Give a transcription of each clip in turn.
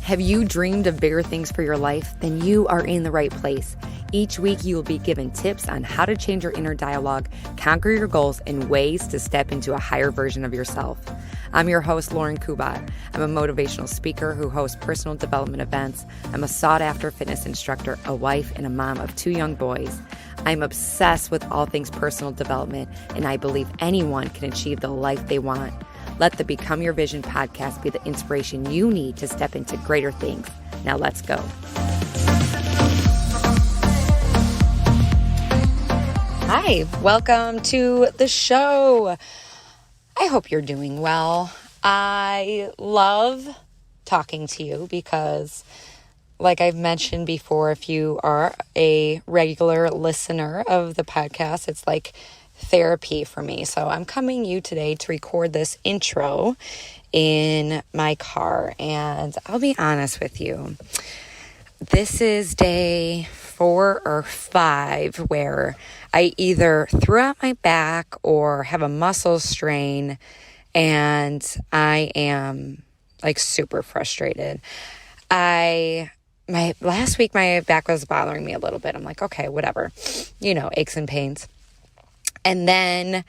Have you dreamed of bigger things for your life? Then you are in the right place. Each week, you will be given tips on how to change your inner dialogue, conquer your goals, and ways to step into a higher version of yourself. I'm your host, Lauren Kubat. I'm a motivational speaker who hosts personal development events. I'm a sought-after fitness instructor, a wife, and a mom of 2 young boys. I'm obsessed with all things personal development, and I believe anyone can achieve the life they want. Let the Become Your Vision podcast be the inspiration you need to step into greater things. Now let's go. Hi, welcome to the show. I hope you're doing well. I love talking to you because, like I've mentioned before, if you are a regular listener of the podcast, it's like therapy for me. So I'm coming you today to record this intro in my car, and I'll be honest with you. This is day 4 or 5 where I either threw out my back or have a muscle strain, and I am like super frustrated. Last week my back was bothering me a little bit. I'm like, okay, whatever, aches and pains. And then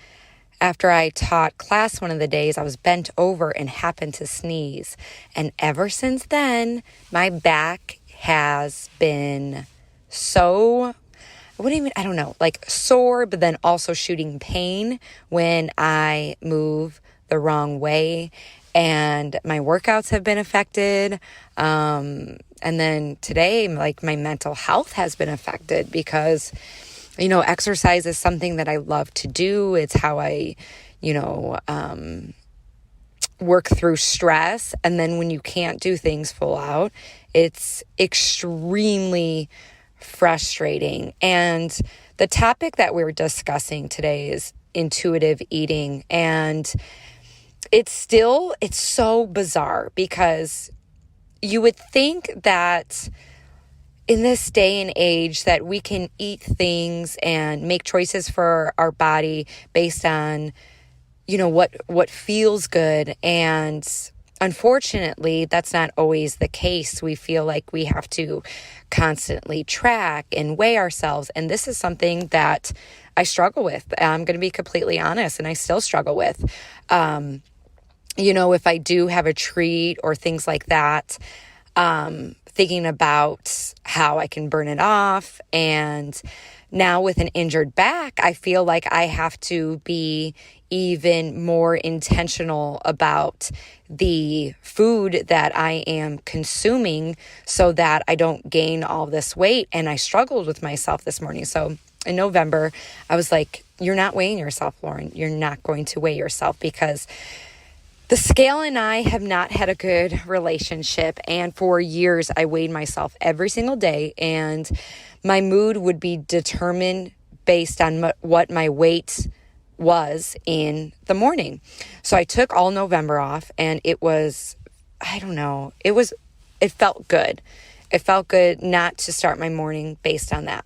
after I taught class one of the days, I was bent over and happened to sneeze. And ever since then, my back has been so, sore, but then also shooting pain when I move the wrong way. And my workouts have been affected. And then today, my mental health has been affected because exercise is something that I love to do. It's how I, work through stress. And then when you can't do things full out, it's extremely frustrating. And the topic that we're discussing today is intuitive eating. And it's so bizarre because you would think that in this day and age that we can eat things and make choices for our body based on, what feels good. And unfortunately, that's not always the case. We feel like we have to constantly track and weigh ourselves. And this is something that I struggle with. I'm going to be completely honest, and I still struggle with. If I do have a treat or things like that, thinking about how I can burn it off. And now with an injured back, I feel like I have to be even more intentional about the food that I am consuming so that I don't gain all this weight. And I struggled with myself this morning. So in November, I was like, you're not weighing yourself, Lauren. You're not going to weigh yourself because the scale and I have not had a good relationship, and for years I weighed myself every single day, and my mood would be determined based on what my weight was in the morning. So I took all November off, and it felt good. It felt good not to start my morning based on that.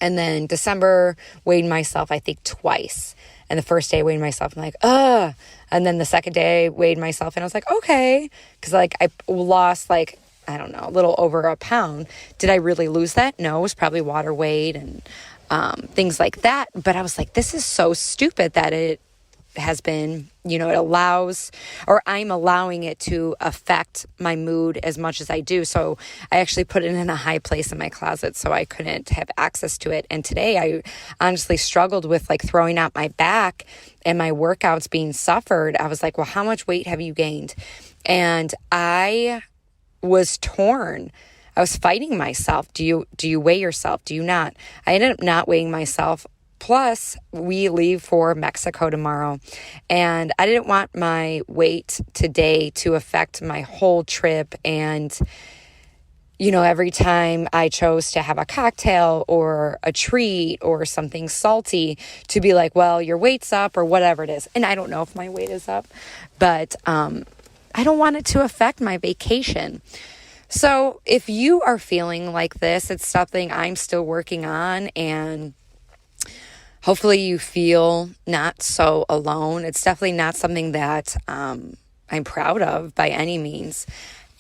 And then December, weighed myself, I think, twice. And the first day I weighed myself, I'm like, ugh. And then the second day I weighed myself and I was like, okay. Because I lost a little over a pound. Did I really lose that? No, it was probably water weight and things like that. But I was like, this is so stupid that it has been, it allows, or I'm allowing it to affect my mood as much as I do. So I actually put it in a high place in my closet so I couldn't have access to it. And today I honestly struggled with throwing out my back and my workouts being suffered. I was like, well, how much weight have you gained? And I was torn. I was fighting myself. Do you weigh yourself? Do you not? I ended up not weighing myself. Plus, we leave for Mexico tomorrow, and I didn't want my weight today to affect my whole trip. And, every time I chose to have a cocktail or a treat or something salty, to be like, well, your weight's up or whatever it is. And I don't know if my weight is up, but I don't want it to affect my vacation. So if you are feeling like this, it's something I'm still working on, and hopefully you feel not so alone. It's definitely not something that I'm proud of by any means.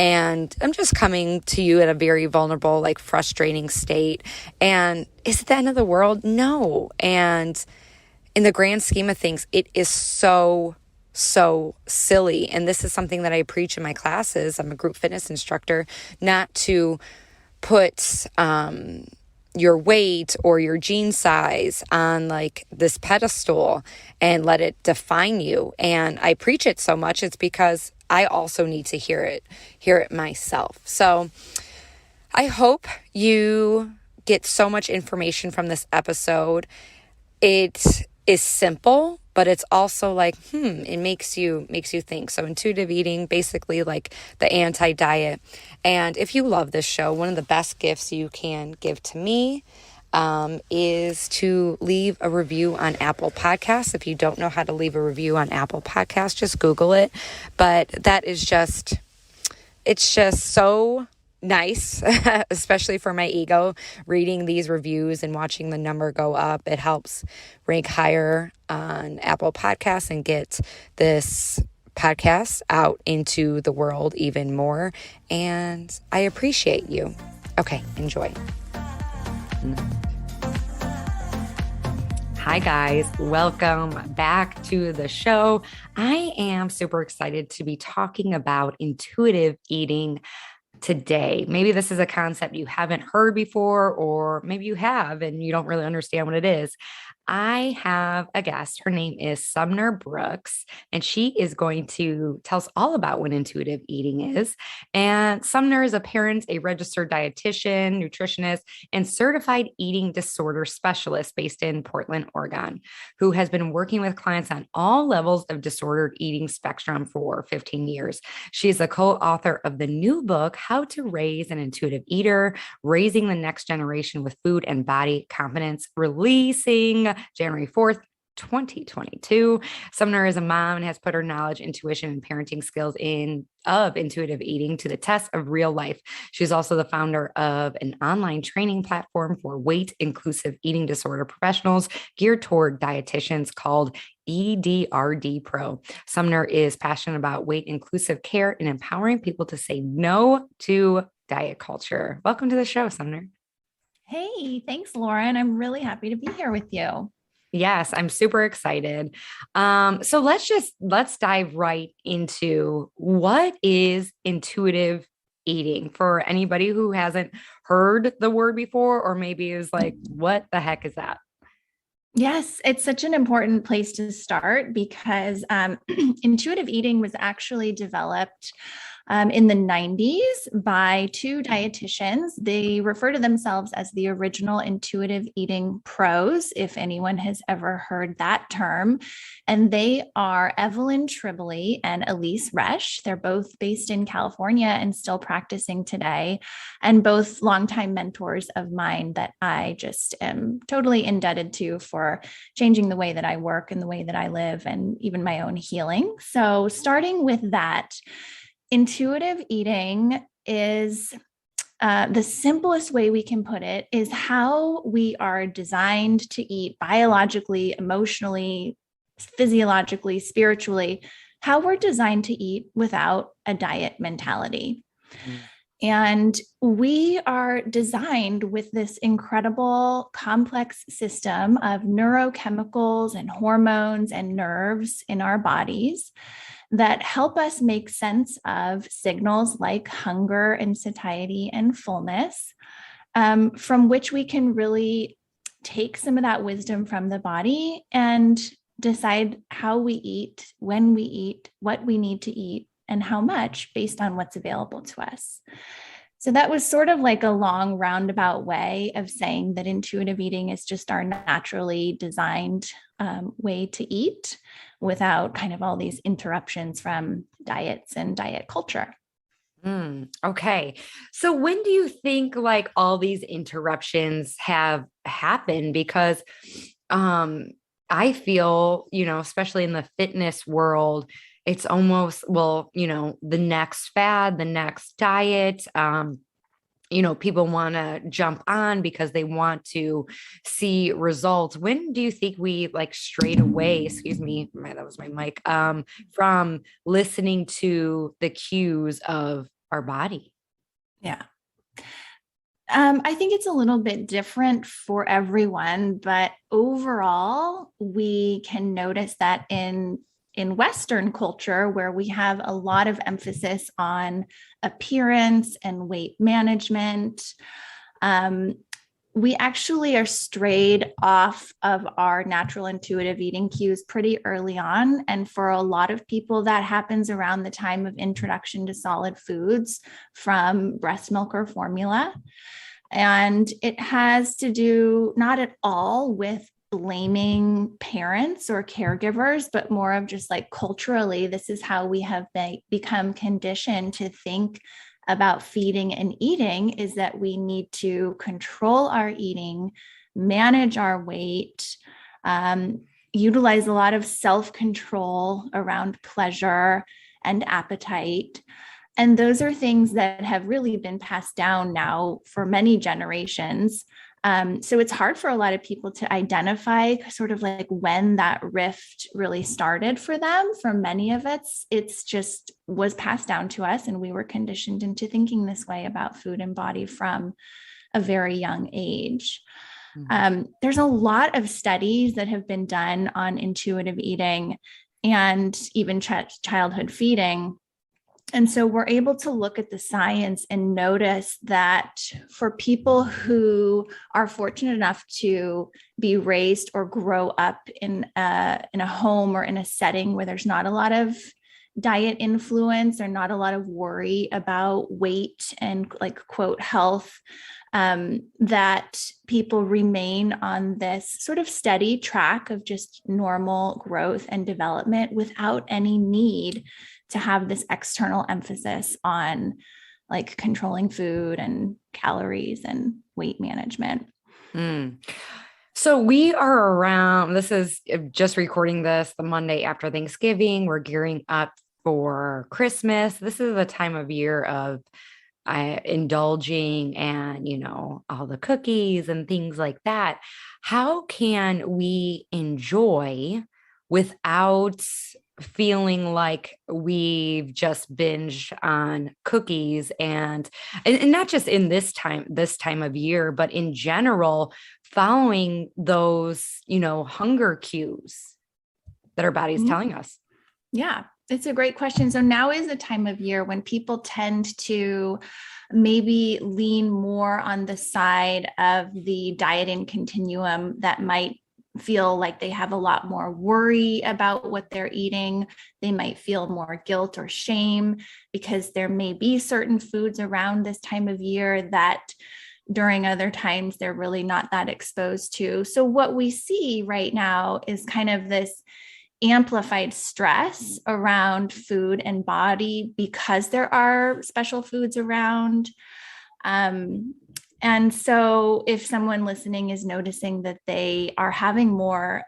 And I'm just coming to you at a very vulnerable, like frustrating state. And is it the end of the world? No. And in the grand scheme of things, it is so silly. And this is something that I preach in my classes. I'm a group fitness instructor, not to put your weight or your jean size on like this pedestal and let it define you. And I preach it so much, it's because I also need to hear it myself. So I hope you get so much information from this episode. It is simple, but it's also like, it makes you think. So intuitive eating, basically like the anti-diet. And if you love this show, one of the best gifts you can give to me is to leave a review on Apple Podcasts. If you don't know how to leave a review on Apple Podcasts, just Google it. But that is it's just so nice, especially for my ego, reading these reviews and watching the number go up. It helps rank higher on Apple Podcasts and get this podcast out into the world even more. And I appreciate you. Okay, enjoy. Hi guys, welcome back to the show. I am super excited to be talking about intuitive eating today. Maybe this is a concept you haven't heard before, or maybe you have and you don't really understand what it is. I have a guest. Her name is Sumner Brooks, and she is going to tell us all about what intuitive eating is. And Sumner is a parent, a registered dietitian, nutritionist, and certified eating disorder specialist based in Portland, Oregon, who has been working with clients on all levels of disordered eating spectrum for 15 years. She is the co-author of the new book, How to Raise an Intuitive Eater, Raising the Next Generation with Food and Body Confidence, releasing January 4th, 2022. Sumner is a mom and has put her knowledge, intuition, and parenting skills of intuitive eating to the test of real life. She's also the founder of an online training platform for weight-inclusive eating disorder professionals geared toward dietitians called EDRD Pro. Sumner is passionate about weight-inclusive care and empowering people to say no to diet culture. Welcome to the show, Sumner. Hey, thanks, Lauren. I'm really happy to be here with you. Yes, I'm super excited. So let's dive right into what is intuitive eating for anybody who hasn't heard the word before, or maybe is like, what the heck is that? Yes, it's such an important place to start because intuitive eating was actually developed in the 90s by two dietitians. They refer to themselves as the original intuitive eating pros, if anyone has ever heard that term. And they are Evelyn Tribole and Elise Resch. They're both based in California and still practicing today, and both longtime mentors of mine that I just am totally indebted to for changing the way that I work and the way that I live and even my own healing. So starting with that, intuitive eating is the simplest way we can put it is how we are designed to eat biologically, emotionally, physiologically, spiritually, how we're designed to eat without a diet mentality. And we are designed with this incredible complex system of neurochemicals and hormones and nerves in our bodies that help us make sense of signals like hunger and satiety and fullness, from which we can really take some of that wisdom from the body and decide how we eat, when we eat, what we need to eat, and how much based on what's available to us. So that was sort of like a long roundabout way of saying that intuitive eating is just our naturally designed way to eat without kind of all these interruptions from diets and diet culture. Okay. So when do you think like all these interruptions have happened? Because I feel, especially in the fitness world, it's almost, the next fad, the next diet, people want to jump on because they want to see results. When do you think we like strayed away, that was my mic, from listening to the cues of our body? Yeah. I think it's a little bit different for everyone, but overall, we can notice that in Western culture, where we have a lot of emphasis on appearance and weight management, um, we actually are strayed off of our natural intuitive eating cues pretty early on. And for a lot of people, that happens around the time of introduction to solid foods from breast milk or formula. And it has to do not at all with blaming parents or caregivers, but more of just like culturally, this is how we have become conditioned to think about feeding and eating, is that we need to control our eating, manage our weight, utilize a lot of self-control around pleasure and appetite. And those are things that have really been passed down now for many generations. So it's hard for a lot of people to identify sort of like when that rift really started for them. For many of it's just was passed down to us, and we were conditioned into thinking this way about food and body from a very young age. There's a lot of studies that have been done on intuitive eating and even childhood feeding. And so we're able to look at the science and notice that for people who are fortunate enough to be raised or grow up in a home or in a setting where there's not a lot of diet influence or not a lot of worry about weight and like quote health, that people remain on this sort of steady track of just normal growth and development without any need to have this external emphasis on like controlling food and calories and weight management. So we are around, this is just recording this the Monday after Thanksgiving. We're gearing up for Christmas. This is a time of year of indulging and, all the cookies and things like that. How can we enjoy without feeling like we've just binged on cookies and not just in this time of year, but in general, following those, hunger cues that our body's telling us? Yeah, it's a great question. So now is a time of year when people tend to maybe lean more on the side of the dieting continuum that might feel like they have a lot more worry about what they're eating. They might feel more guilt or shame because there may be certain foods around this time of year that during other times they're really not that exposed to. So what we see right now is kind of this amplified stress around food and body because there are special foods around. And so if someone listening is noticing that they are having more,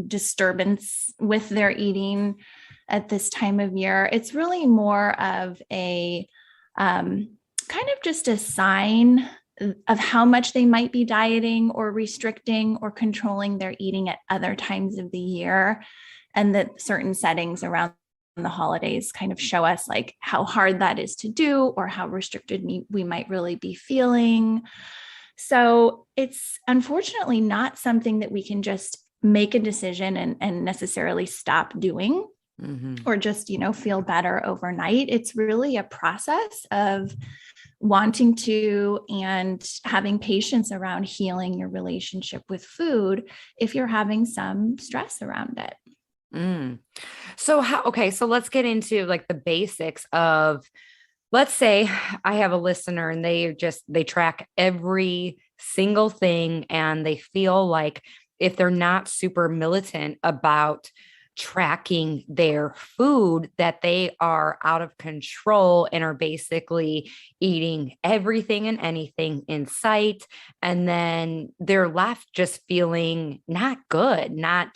disturbance with their eating at this time of year, it's really more of a kind of just a sign of how much they might be dieting or restricting or controlling their eating at other times of the year. And that certain settings around the holidays kind of show us like how hard that is to do or how restricted we might really be feeling. So it's unfortunately not something that we can just make a decision and necessarily stop doing or just, feel better overnight. It's really a process of wanting to and having patience around healing your relationship with food if you're having some stress around it. So so let's get into like the basics of, let's say I have a listener and they track every single thing and they feel like if they're not super militant about tracking their food, that they are out of control and are basically eating everything and anything in sight. And then they're left just feeling not good, not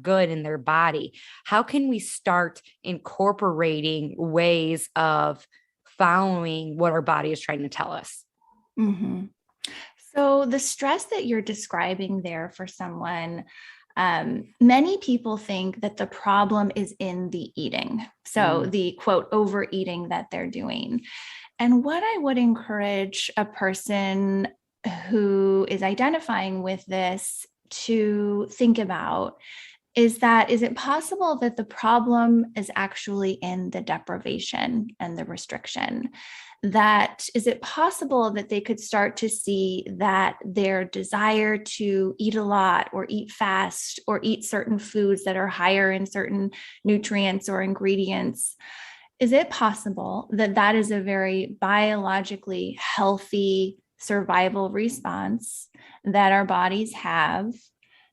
good in their body. How can we start incorporating ways of following what our body is trying to tell us? So the stress that you're describing there for someone, Many people think that the problem is in the eating. So the quote, overeating that they're doing. And what I would encourage a person who is identifying with this to think about is it possible that the problem is actually in the deprivation and the restriction? That is it possible that they could start to see that their desire to eat a lot or eat fast or eat certain foods that are higher in certain nutrients or ingredients, is it possible that that is a very biologically healthy survival response that our bodies have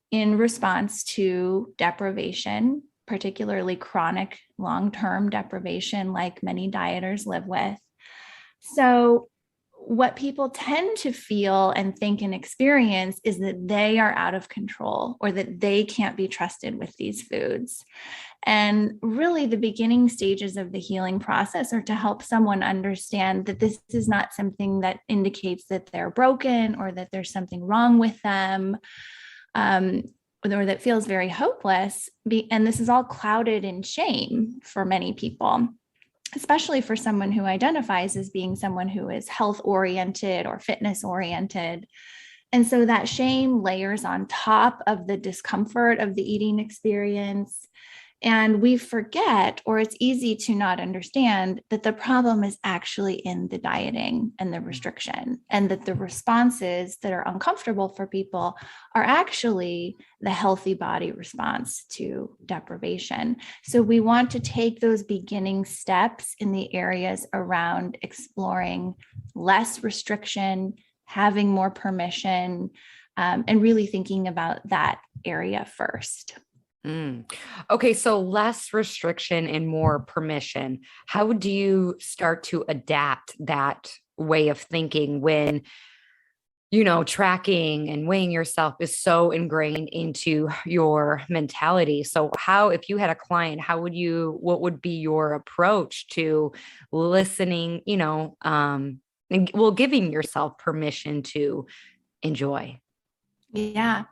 in response to deprivation, particularly chronic long-term deprivation like many dieters live with? So what people tend to feel and think and experience is that they are out of control or that they can't be trusted with these foods. And really the beginning stages of the healing process are to help someone understand that this is not something that indicates that they're broken or that there's something wrong with them, or that feels very hopeless. And this is all clouded in shame for many people, especially for someone who identifies as being someone who is health oriented or fitness oriented. And so that shame layers on top of the discomfort of the eating experience. And we forget, or it's easy to not understand, that the problem is actually in the dieting and the restriction, and that the responses that are uncomfortable for people are actually the healthy body response to deprivation. So we want to take those beginning steps in the areas around exploring less restriction, having more permission, and really thinking about that area first. Okay. So less restriction and more permission. How do you start to adapt that way of thinking when, tracking and weighing yourself is so ingrained into your mentality? So if you had a client, what would be your approach to listening, giving yourself permission to enjoy? Yeah.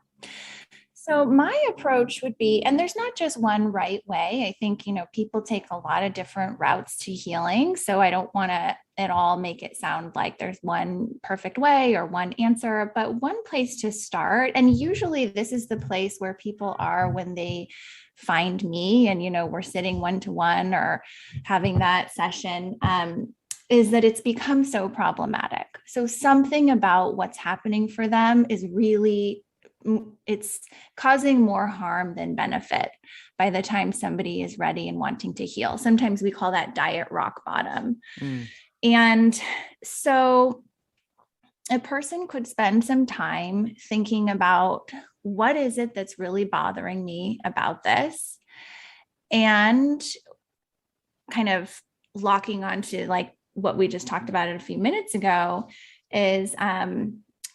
So my approach would be, and there's not just one right way. I think, people take a lot of different routes to healing. So I don't want to at all make it sound like there's one perfect way or one answer, but one place to start. And usually this is the place where people are when they find me and, we're sitting one-to-one or having that session, is that it's become so problematic. So something about what's happening for them is really, it's causing more harm than benefit by the time somebody is ready and wanting to heal. Sometimes we call that diet rock bottom. And so a person could spend some time thinking about, what is it that's really bothering me about this? And kind of locking onto like what we just talked about a few minutes ago is,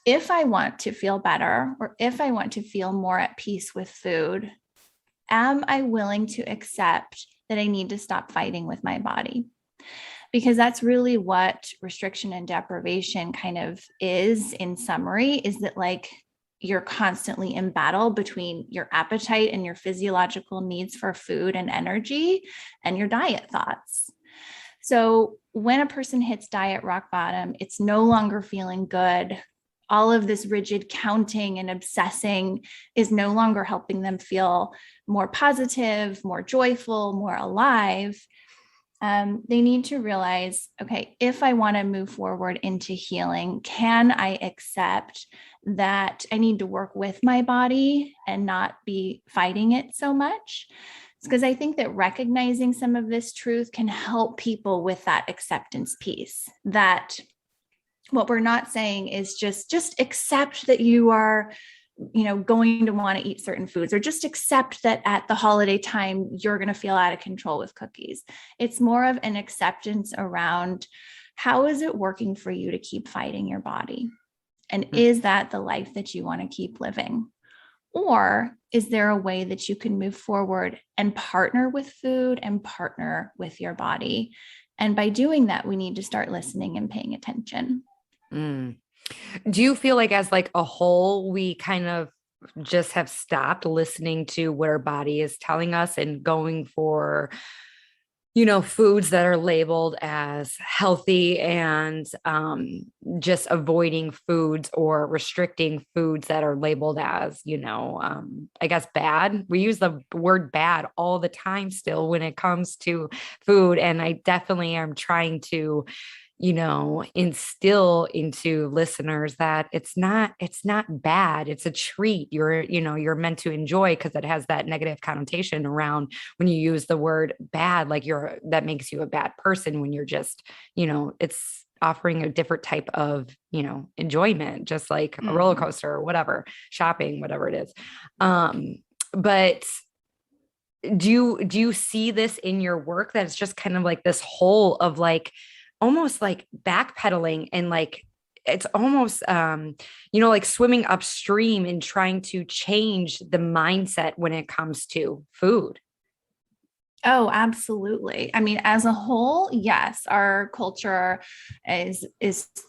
if I want to feel better, or if I want to feel more at peace with food, am I willing to accept that I need to stop fighting with my body? Because that's really what restriction and deprivation kind of is in summary, is that like you're constantly in battle between your appetite and your physiological needs for food and energy and your diet thoughts. So when a person hits diet rock bottom, it's no longer feeling good. All of this rigid counting and obsessing is no longer helping them feel more positive, more joyful, more alive. They need to realize, okay, if I want to move forward into healing, can I accept that I need to work with my body and not be fighting it so much? It's because I think that recognizing some of this truth can help people with that acceptance piece, that what we're not saying is just accept that you are, going to want to eat certain foods, or just accept that at the holiday time, you're going to feel out of control with cookies. It's more of an acceptance around, how is it working for you to keep fighting your body? And is that the life that you want to keep living? Or is there a way that you can move forward and partner with food and partner with your body? And by doing that, we need to start listening and paying attention. Do you feel like as like a whole, we kind of just have stopped listening to what our body is telling us and going for, foods that are labeled as healthy and just avoiding foods or restricting foods that are labeled as, I guess bad. We use the word bad all the time still when it comes to food. And I definitely am trying to, instill into listeners that it's not bad. It's a treat. You're meant to enjoy, because it has that negative connotation around when you use the word bad, like that makes you a bad person, when you're just, it's offering a different type of, enjoyment, just like a roller coaster or whatever, shopping, whatever it is. But do you see this in your work, that it's just kind of like this whole of like, almost like backpedaling, and like, it's almost, like swimming upstream and trying to change the mindset when it comes to food? Oh, absolutely. I mean, as a whole, yes, our culture is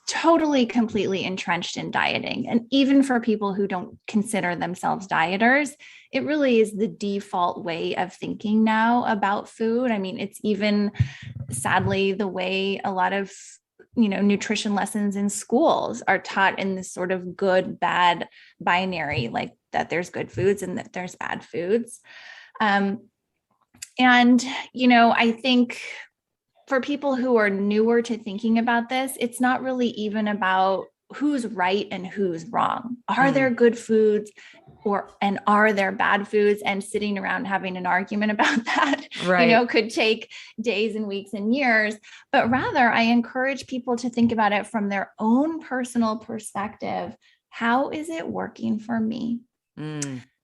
totally, completely entrenched in dieting. And even for people who don't consider themselves dieters, it really is the default way of thinking now about food. I mean, it's even sadly the way a lot of nutrition lessons in schools are taught, in this sort of good, bad binary, like that there's good foods and that there's bad foods. And, I think for people who are newer to thinking about this, it's not really even about who's right and who's wrong. Are there good foods and are there bad foods? And sitting around having an argument about that, right, could take days and weeks and years. But rather, I encourage people to think about it from their own personal perspective. How is it working for me?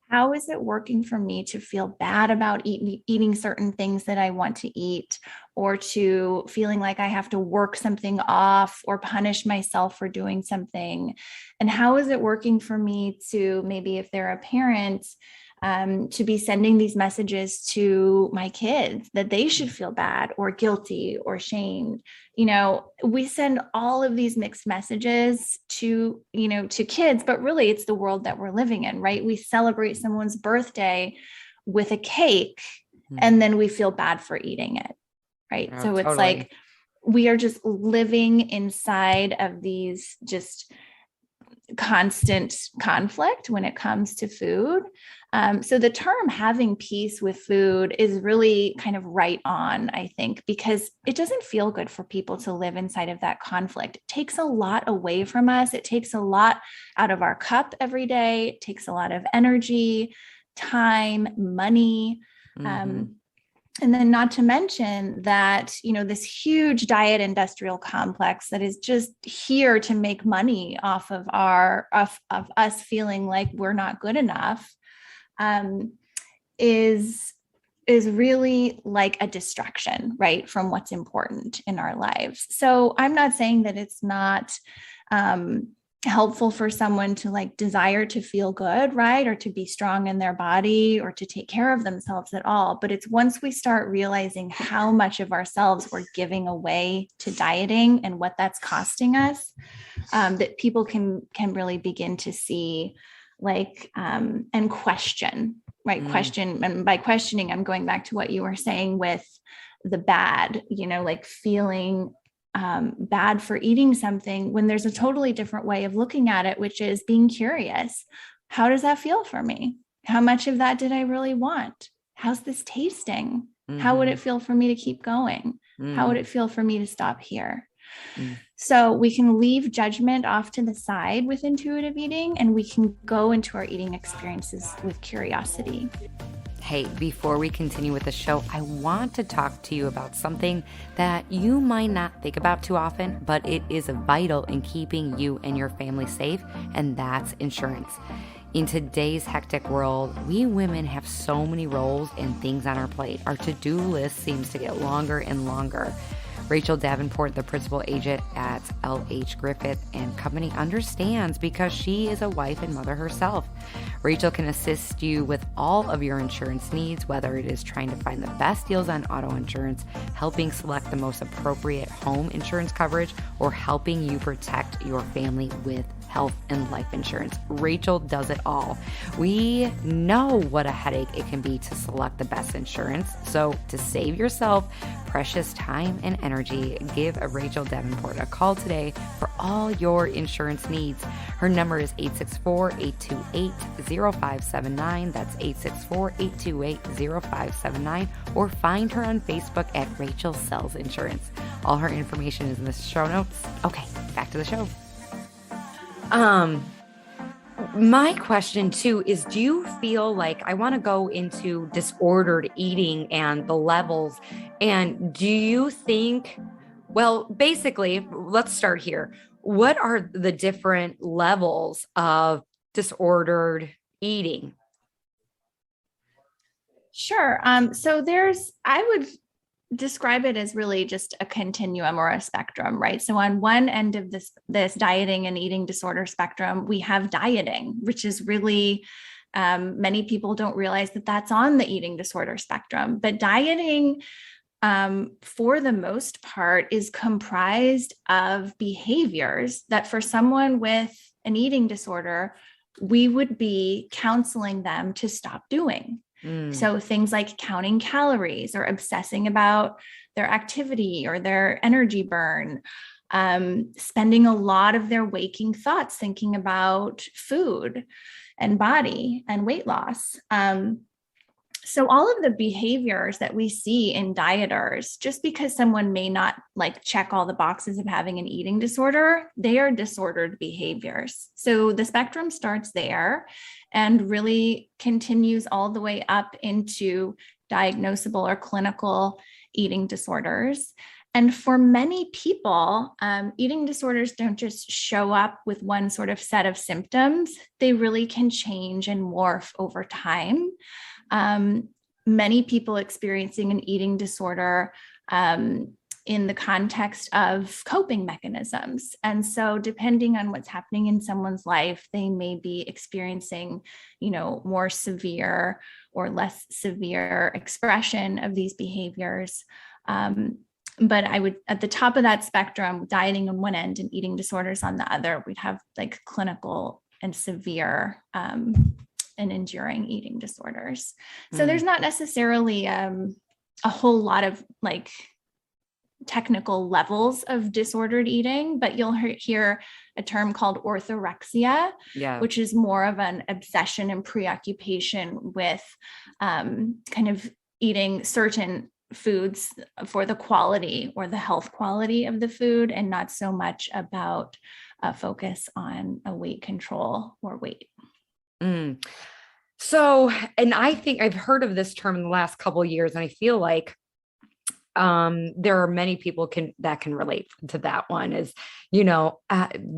How is it working for me to feel bad about eating certain things that I want to eat, or to feeling like I have to work something off or punish myself for doing something? And how is it working for me to, maybe if they're a parent, to be sending these messages to my kids that they should feel bad or guilty or shamed? We send all of these mixed messages to kids, but really it's the world that we're living in, right? We celebrate someone's birthday with a cake, and then we feel bad for eating it, right? Oh, so it's totally. like we are just living inside of these just constant conflict when it comes to food. So the term having peace with food is really kind of right on, I think, because it doesn't feel good for people to live inside of that conflict. It takes a lot away from us. It takes a lot out of our cup every day. It takes a lot of energy, time, money. And then not to mention that, this huge diet industrial complex that is just here to make money off of of us feeling like we're not good enough, is really like a distraction, right, from what's important in our lives. So I'm not saying that it's not helpful for someone to like desire to feel good, right? Or to be strong in their body or to take care of themselves at all. But it's once we start realizing how much of ourselves we're giving away to dieting and what that's costing us, that people can really begin to see and question, right? Question. And by questioning, I'm going back to what you were saying with the bad, like feeling bad for eating something, when there's a totally different way of looking at it, which is being curious. How does that feel for me? How much of that did I really want? How's this tasting? How would it feel for me to keep going? How would it feel for me to stop here? So we can leave judgment off to the side with intuitive eating, and we can go into our eating experiences with curiosity. Hey, before we continue with the show, I want to talk to you about something that you might not think about too often, but it is vital in keeping you and your family safe, and that's insurance. In today's hectic world, we women have so many roles and things on our plate. Our to-do list seems to get longer and longer. Rachel Davenport, the principal agent at LH Griffith and Company, understands because she is a wife and mother herself. Rachel can assist you with all of your insurance needs, whether it is trying to find the best deals on auto insurance, helping select the most appropriate home insurance coverage, or helping you protect your family with health, and life insurance. Rachel does it all. We know what a headache it can be to select the best insurance. So to save yourself precious time and energy, give Rachel Davenport a call today for all your insurance needs. Her number is 864-828-0579. That's 864-828-0579. Or find her on Facebook at Rachel Sells Insurance. All her information is in the show notes. Okay, back to the show. My question too is, do you feel like, I want to go into disordered eating and the levels, and do you think, well, basically, let's start here. What are the different levels of disordered eating? Sure. So I would describe it as really just a continuum or a spectrum, right? So on one end of this dieting and eating disorder spectrum, we have dieting, which is really, many people don't realize that that's on the eating disorder spectrum. But dieting, for the most part, is comprised of behaviors that for someone with an eating disorder, we would be counseling them to stop doing. So things like counting calories or obsessing about their activity or their energy burn, spending a lot of their waking thoughts thinking about food and body and weight loss. So all of the behaviors that we see in dieters, just because someone may not like check all the boxes of having an eating disorder, they are disordered behaviors. So the spectrum starts there and really continues all the way up into diagnosable or clinical eating disorders. And for many people, eating disorders don't just show up with one sort of set of symptoms. They really can change and morph over time. Many people experiencing an eating disorder in the context of coping mechanisms. And so depending on what's happening in someone's life, they may be experiencing, more severe or less severe expression of these behaviors. But I would, at the top of that spectrum, dieting on one end and eating disorders on the other, we'd have like clinical and severe and enduring eating disorders. So there's not necessarily a whole lot of like technical levels of disordered eating, but you'll hear a term called orthorexia, which is more of an obsession and preoccupation with kind of eating certain foods for the quality or the health quality of the food, and not so much about a focus on a weight control or weight. So, and I think I've heard of this term in the last couple of years, and I feel like there are many people that can relate to that one, is, the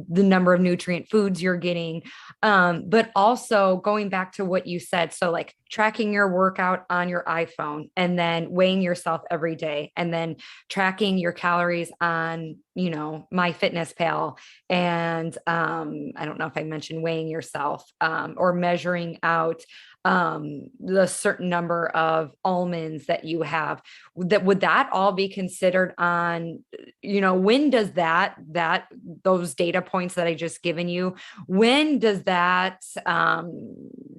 number of nutrient foods you're getting. But also going back to what you said. So like tracking your workout on your iPhone and then weighing yourself every day, and then tracking your calories on, MyFitnessPal. And I don't know if I mentioned weighing yourself or measuring out the certain number of almonds that you have. Would that all be considered on, when does those data points that I just given you, when does that,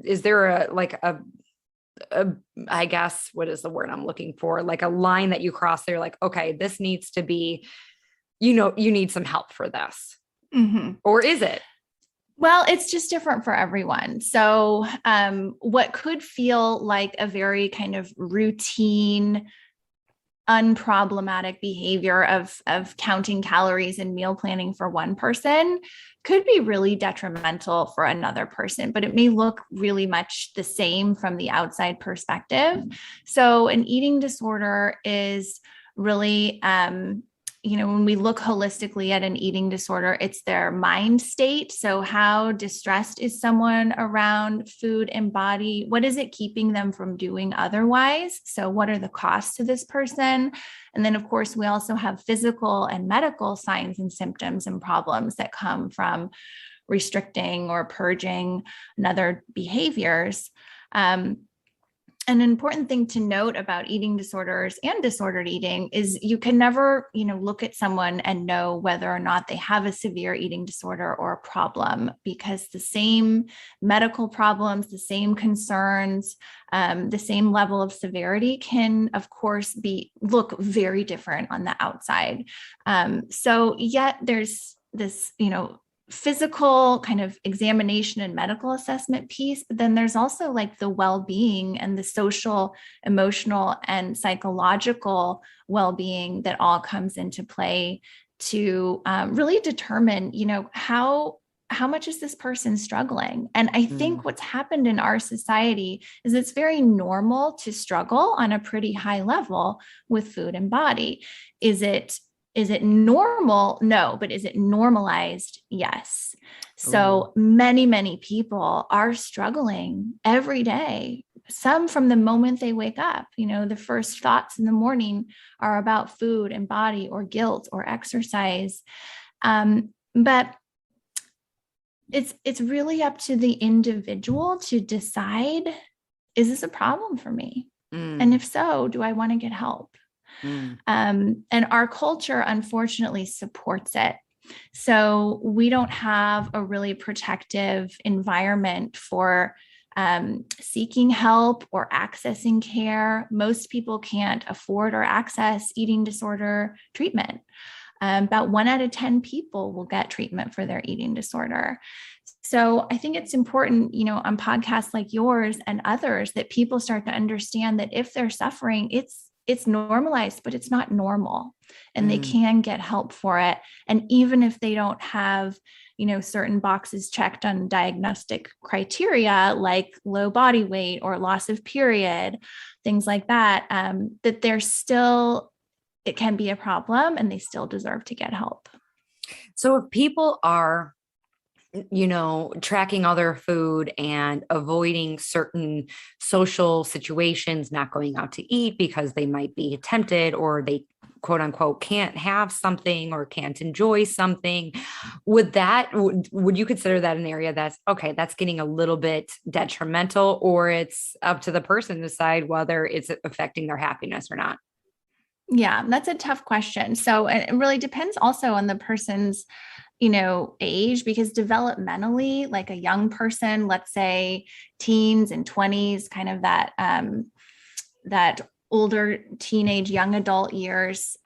is there I guess, what is the word I'm looking for? Like a line that you cross there, like, okay, this needs to be, you need some help for this. Or is it? Well, it's just different for everyone. So what could feel like a very kind of routine, unproblematic behavior of counting calories and meal planning for one person could be really detrimental for another person, but it may look really much the same from the outside perspective. So an eating disorder is really, when we look holistically at an eating disorder, it's their mind state. So how distressed is someone around food and body? What is it keeping them from doing otherwise? So what are the costs to this person? And then, of course, we also have physical and medical signs and symptoms and problems that come from restricting or purging and other behaviors. an important thing to note about eating disorders and disordered eating is you can never, look at someone and know whether or not they have a severe eating disorder or a problem, because the same medical problems, the same concerns, the same level of severity can, of course, look very different on the outside. So yet there's this, physical kind of examination and medical assessment piece, but then there's also like the well-being and the social, emotional, and psychological well-being that all comes into play to really determine, how much is this person struggling? And I think what's happened in our society is it's very normal to struggle on a pretty high level with food and body. Is it normal? No, but is it normalized? Yes. So many, many people are struggling every day. Some from the moment they wake up, the first thoughts in the morning are about food and body or guilt or exercise. But it's really up to the individual to decide, is this a problem for me? And if so, do I want to get help? And our culture, unfortunately, supports it. So we don't have a really protective environment for seeking help or accessing care. Most people can't afford or access eating disorder treatment. About 1 out of 10 people will get treatment for their eating disorder. So I think it's important, on podcasts like yours and others, that people start to understand that if they're suffering, it's normalized, but it's not normal, and they can get help for it. And even if they don't have, certain boxes checked on diagnostic criteria like low body weight or loss of period, things like that, that it can be a problem and they still deserve to get help. So if people are tracking all their food and avoiding certain social situations, not going out to eat because they might be tempted, or they quote unquote can't have something or can't enjoy something, would you consider that an area that's getting a little bit detrimental, or it's up to the person to decide whether it's affecting their happiness or not? Yeah, that's a tough question. So it really depends also on the person's age, because developmentally, like a young person, let's say teens and 20s, kind of that older teenage, young adult years,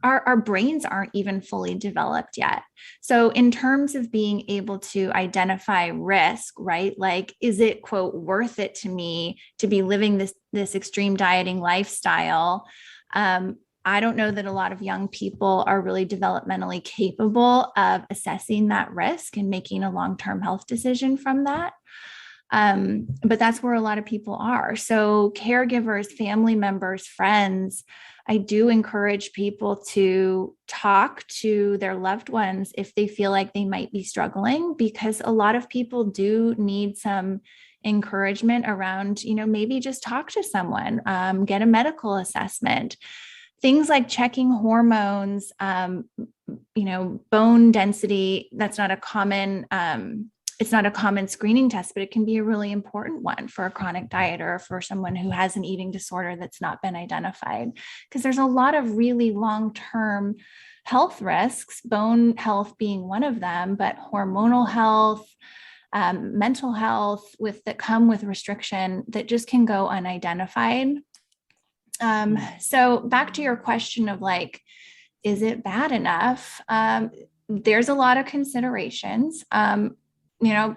our brains aren't even fully developed yet. So in terms of being able to identify risk, right? Like, is it, quote, worth it to me to be living this extreme dieting lifestyle? I don't know that a lot of young people are really developmentally capable of assessing that risk and making a long-term health decision from that. But that's where a lot of people are. So caregivers, family members, friends, I do encourage people to talk to their loved ones if they feel like they might be struggling, because a lot of people do need some encouragement around, maybe just talk to someone, get a medical assessment. Things like checking hormones, bone density, that's not a common, it's not a common screening test, but it can be a really important one for a chronic dieter or for someone who has an eating disorder that's not been identified. Because there's a lot of really long-term health risks, bone health being one of them, but hormonal health, mental health that come with restriction that just can go unidentified. So back to your question of like, is it bad enough? There's a lot of considerations.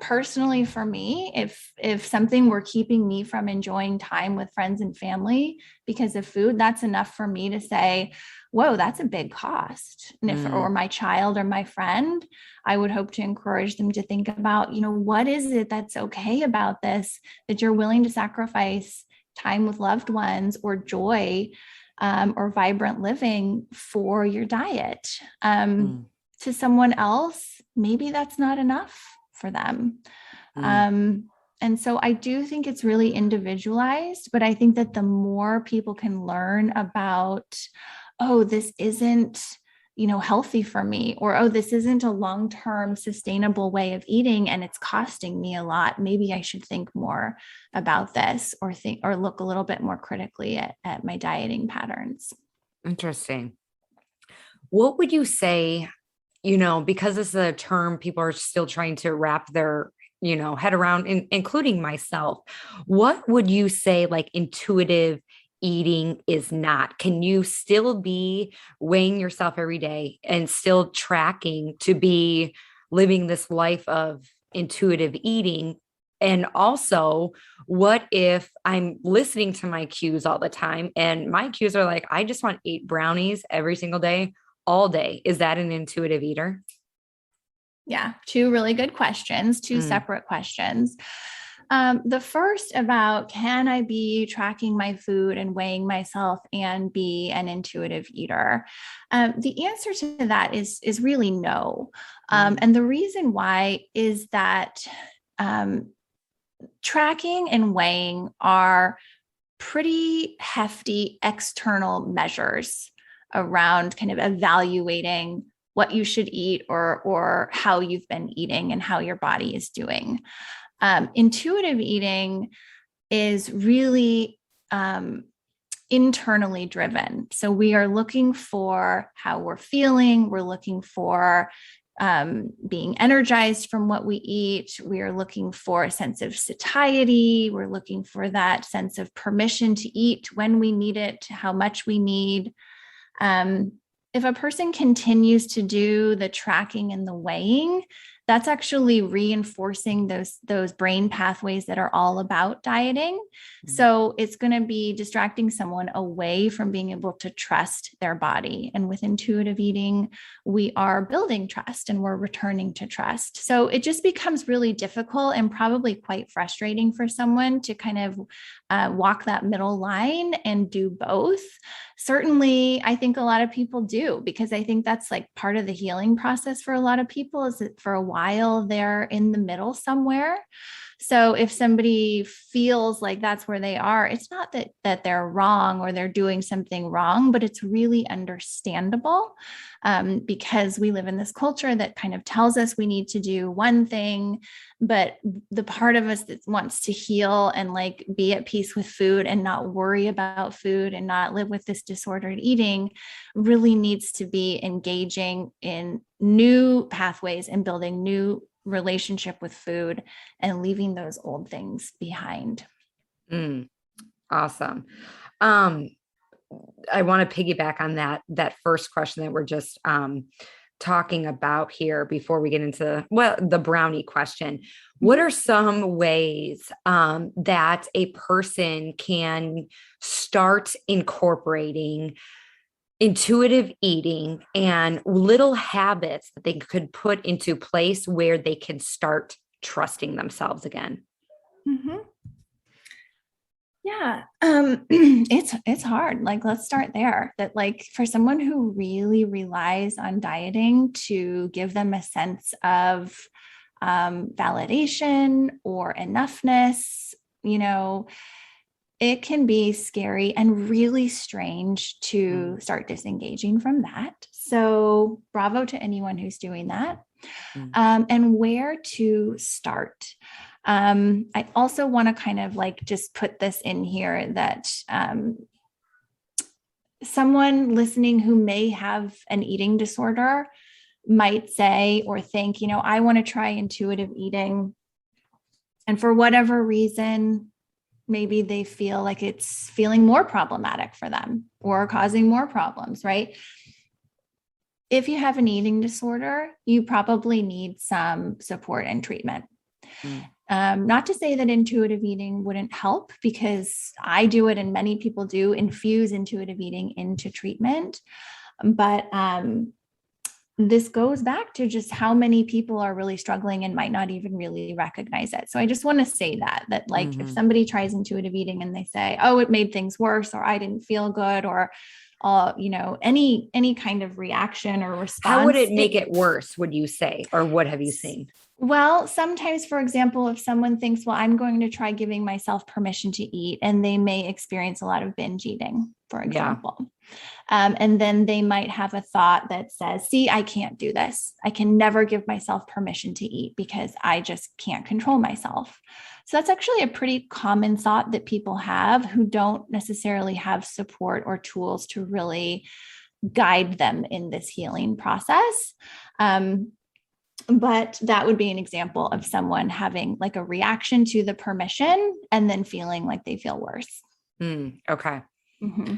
Personally for me, if something were keeping me from enjoying time with friends and family because of food, that's enough for me to say, whoa, that's a big cost. And if it were my child or my friend, I would hope to encourage them to think about, what is it that's okay about this, that you're willing to sacrifice time with loved ones or joy or vibrant living for your diet. To someone else, maybe that's not enough for them. And so I do think it's really individualized, but I think that the more people can learn about, this isn't healthy for me, or, oh, this isn't a long-term sustainable way of eating and it's costing me a lot. Maybe I should think more about this, or look a little bit more critically at my dieting patterns. Interesting. What would you say, because this is a term people are still trying to wrap their, head around, including myself, what would you say like intuitive eating is not? Can you still be weighing yourself every day and still tracking to be living this life of intuitive eating? And also, what if I'm listening to my cues all the time and my cues are like, I just want 8 brownies every single day, all day? Is that an intuitive eater? Yeah, two really good questions, two separate questions. The first about, can I be tracking my food and weighing myself and be an intuitive eater? The answer to that is really no. And the reason why is that tracking and weighing are pretty hefty external measures around kind of evaluating what you should eat, or how you've been eating and how your body is doing. Intuitive eating is really internally driven. So we are looking for how we're feeling. We're looking for being energized from what we eat. We are looking for a sense of satiety. We're looking for that sense of permission to eat when we need it, how much we need. If a person continues to do the tracking and the weighing, that's actually reinforcing those brain pathways that are all about dieting. So it's going to be distracting someone away from being able to trust their body. And with intuitive eating, we are building trust and we're returning to trust. So it just becomes really difficult and probably quite frustrating for someone to kind of walk that middle line and do both. Certainly, I think a lot of people do, because I think that's like part of the healing process for a lot of people, is that for a while they're in the middle somewhere. So if somebody feels like that's where they are, it's not that they're wrong or they're doing something wrong, but it's really understandable, because we live in this culture that kind of tells us we need to do one thing, but the part of us that wants to heal and like be at peace with food and not worry about food and not live with this disordered eating really needs to be engaging in new pathways and building new relationship with food and leaving those old things behind. Awesome. I want to piggyback on that first question that we're just talking about here before we get into the brownie question. What are some ways that a person can start incorporating intuitive eating and little habits that they could put into place where they can start trusting themselves again? Mm-hmm. Yeah. It's hard. Like, let's start there. That, like, for someone who really relies on dieting to give them a sense of validation or enoughness, it can be scary and really strange to start disengaging from that. So bravo to anyone who's doing that. And where to start. I also want to kind of like just put this in here that someone listening who may have an eating disorder might say or think, I want to try intuitive eating. And for whatever reason, maybe they feel like it's feeling more problematic for them or causing more problems, right? If you have an eating disorder, you probably need some support and treatment. Not to say that intuitive eating wouldn't help, because I do it and many people do infuse intuitive eating into treatment. But this goes back to just how many people are really struggling and might not even really recognize it. So I just want to say that like, if somebody tries intuitive eating and they say, oh, it made things worse, or I didn't feel good, or any kind of reaction or response. How would it make it worse, would you say? Or what have you seen? Well, sometimes, for example, if someone thinks, well, I'm going to try giving myself permission to eat, and they may experience a lot of binge eating, for Yeah. example. And then they might have a thought that says, see, I can't do this. I can never give myself permission to eat because I just can't control myself. So that's actually a pretty common thought that people have who don't necessarily have support or tools to really guide them in this healing process. But that would be an example of someone having like a reaction to the permission and then feeling like they feel worse. Okay. Mm-hmm.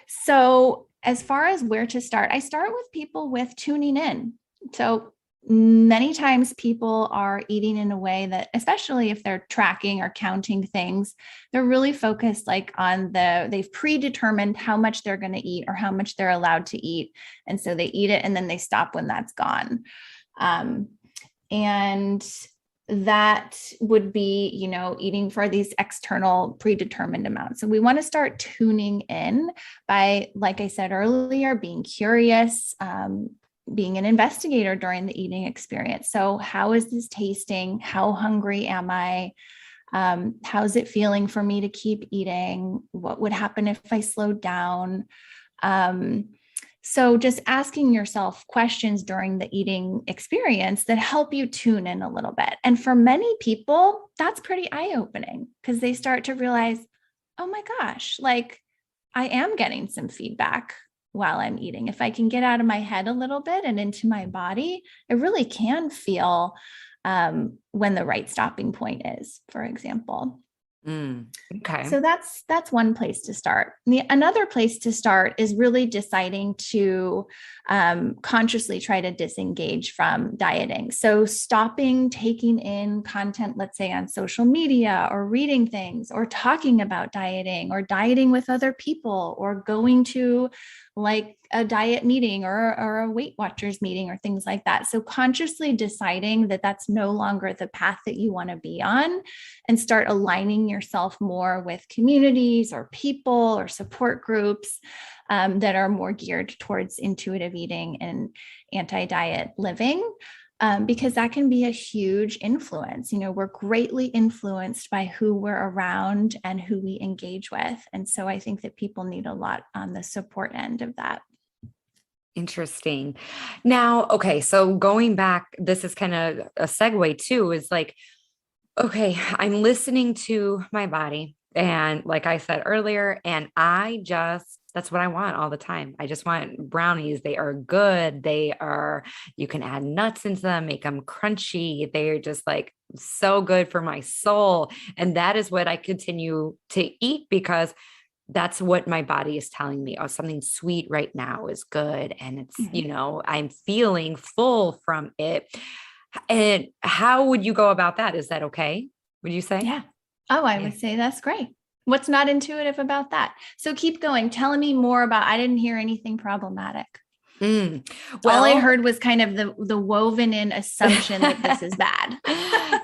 So as far as where to start, I start with people with tuning in. So many times people are eating in a way that, especially if they're tracking or counting things, they're really focused like on they've predetermined how much they're going to eat or how much they're allowed to eat. And so they eat it and then they stop when that's gone. And that would be, eating for these external predetermined amounts. So we want to start tuning in by, like I said earlier, being curious, being an investigator during the eating experience. So how is this tasting? How hungry am I? How's it feeling for me to keep eating? What would happen if I slowed down? So just asking yourself questions during the eating experience that help you tune in a little bit. And for many people, that's pretty eye-opening because they start to realize, oh my gosh, like I am getting some feedback while I'm eating. If I can get out of my head a little bit and into my body, I really can feel when the right stopping point is, for example. Okay. So that's one place to start. Another place to start is really deciding to consciously try to disengage from dieting. So stopping taking in content, let's say on social media, or reading things, or talking about dieting, or dieting with other people, or going to like a diet meeting or a Weight Watchers meeting or things like that. So consciously deciding that that's no longer the path that you want to be on, and start aligning yourself more with communities or people or support groups that are more geared towards intuitive eating and anti-diet living. Because that can be a huge influence. We're greatly influenced by who we're around and who we engage with. And so I think that people need a lot on the support end of that. Interesting. Now, okay, so going back, this is kind of a segue too, is like, okay, I'm listening to my body. And like I said earlier, and that's what I want all the time. I just want brownies. They are good. You can add nuts into them, make them crunchy. They're just like so good for my soul. And that is what I continue to eat because that's what my body is telling me. Oh, something sweet right now is good. And it's, I'm feeling full from it. And how would you go about that? Is that okay? Would you say? Yeah. Oh, I would say that's great. What's not intuitive about that? So keep going. Telling me more about, I didn't hear anything problematic. Well, all I heard was kind of the woven in assumption that this is bad.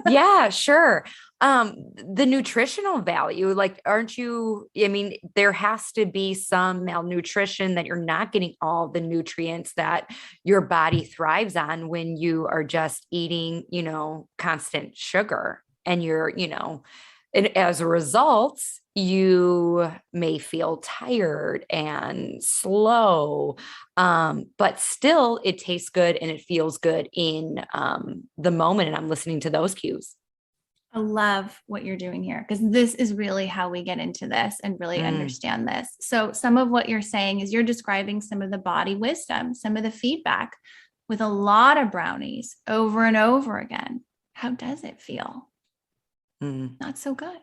Yeah, sure. The nutritional value, like, there has to be some malnutrition that you're not getting all the nutrients that your body thrives on when you are just eating, constant sugar and and as a result, you may feel tired and slow, but still it tastes good and it feels good in the moment. And I'm listening to those cues. I love what you're doing here because this is really how we get into this and really understand this. So some of what you're saying is you're describing some of the body wisdom, some of the feedback with a lot of brownies over and over again. How does it feel? Not so good.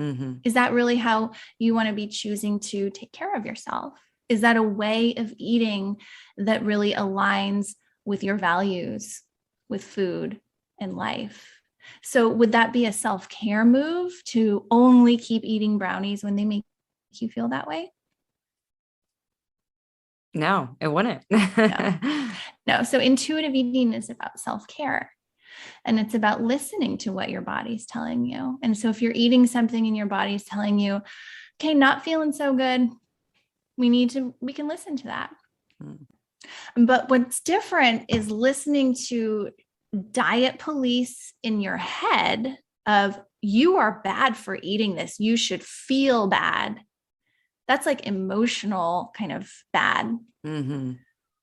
Mm-hmm. Is that really how you want to be choosing to take care of yourself? Is that a way of eating that really aligns with your values, with food and life? So would that be a self-care move to only keep eating brownies when they make you feel that way? No, it wouldn't. No. So intuitive eating is about self-care. And it's about listening to what your body's telling you. And so if you're eating something and your body's telling you, okay, not feeling so good, we can listen to that. But what's different is listening to diet police in your head of you are bad for eating this. You should feel bad. That's like emotional kind of bad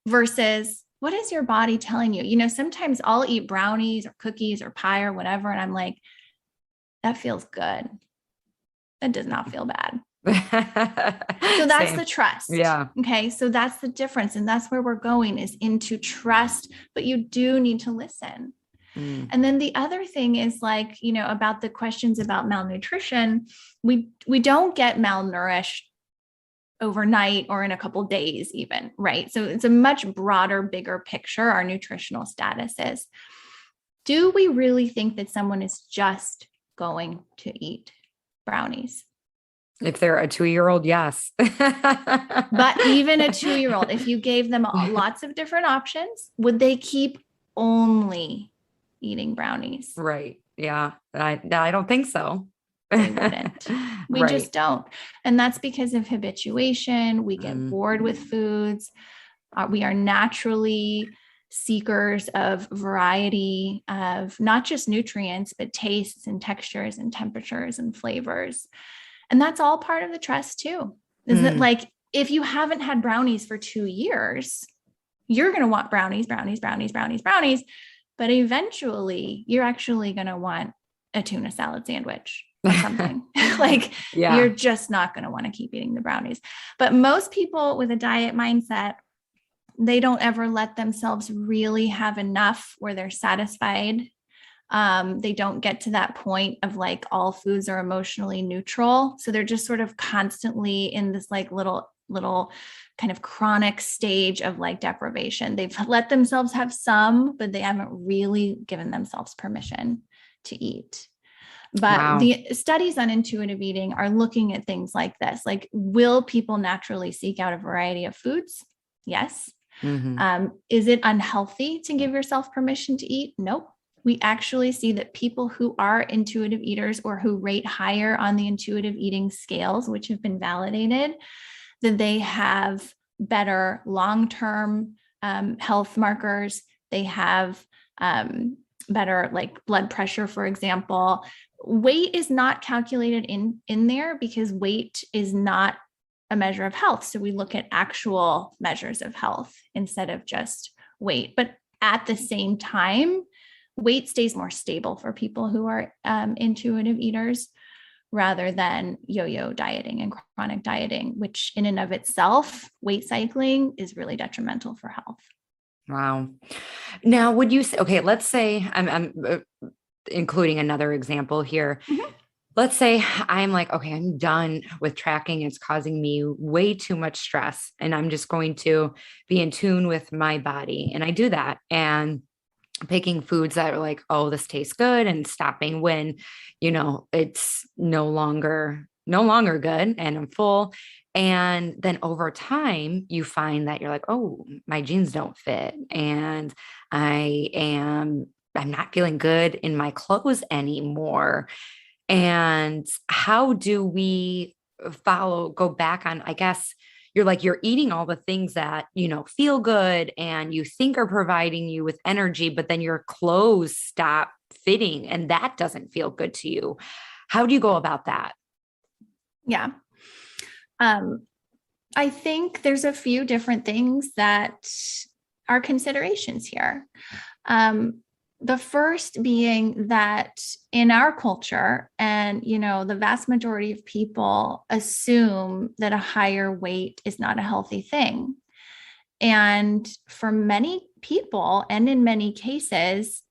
versus what is your body telling you? You know, sometimes I'll eat brownies or cookies or pie or whatever. And I'm like, that feels good. That does not feel bad. So that's Same. the trust. Yeah. Okay. So that's the difference. And that's where we're going, is into trust, but you do need to listen. And then the other thing is, like, you know, about the questions about malnutrition, we don't get malnourished overnight or in a couple days even, right? So it's a much broader, bigger picture, our nutritional status is. Do we really think that someone is just going to eat brownies? If they're a 2-year-old, yes. But even a 2-year-old, if you gave them lots of different options, would they keep only eating brownies? Right. Yeah. I don't think so. They wouldn't. We Right. just don't. And that's because of habituation. We get bored with foods. We are naturally seekers of variety, of not just nutrients, but tastes and textures and temperatures and flavors. And that's all part of the trust too. Isn't it? Like, if you haven't had brownies for 2 years, you're going to want brownies. But eventually you're actually going to want a tuna salad sandwich or something. Like, you're just not going to want to keep eating the brownies. But most people with a diet mindset, they don't ever let themselves really have enough where they're satisfied. They don't get to that point of like all foods are emotionally neutral. So they're just sort of constantly in this like little kind of chronic stage of like deprivation. They've let themselves have some, but they haven't really given themselves permission to eat. But the studies on intuitive eating are looking at things like this. Like, will people naturally seek out a variety of foods? Yes. Is it unhealthy to give yourself permission to eat? Nope. We actually see that people who are intuitive eaters, or who rate higher on the intuitive eating scales, which have been validated, that they have better long-term health markers. They have better like blood pressure, for example. Weight is not calculated in there because weight is not a measure of health. So we look at actual measures of health instead of just weight. But at the same time, weight stays more stable for people who are intuitive eaters, rather than yo-yo dieting and chronic dieting, which in and of itself, weight cycling is really detrimental for health. Wow. Now, would you say, okay, let's say I'm including another example here. Let's say I'm like, okay, I'm done with tracking. It's causing me way too much stress, and I'm just going to be in tune with my body. And I do that, and picking foods that are like, oh, this tastes good, and stopping when, you know, it's no longer good and I'm full. And then over time, you find that you're like, oh, my jeans don't fit, and I'm not feeling good in my clothes anymore. And how do we go back on, I guess, you're eating all the things that, you know, feel good and you think are providing you with energy, but then your clothes stop fitting and that doesn't feel good to you. How do you go about that? Yeah. I think there's a few different things that are considerations here. The first being that in our culture, and, you know, the vast majority of people assume that a higher weight is not a healthy thing. And for many people, and in many cases,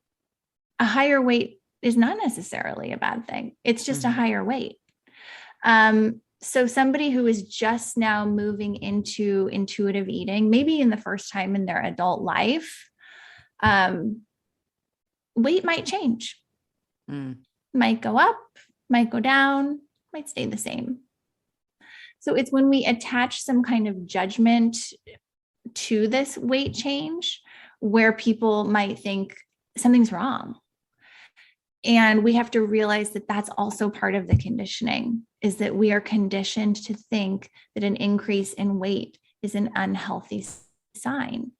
a higher weight is not necessarily a bad thing. It's just a higher weight. So somebody who is just now moving into intuitive eating, maybe in the first time in their adult life, weight might change, might go up, might go down, might stay the same. So it's when we attach some kind of judgment to this weight change where people might think something's wrong. And we have to realize that that's also part of the conditioning, is that we are conditioned to think that an increase in weight is an unhealthy sign.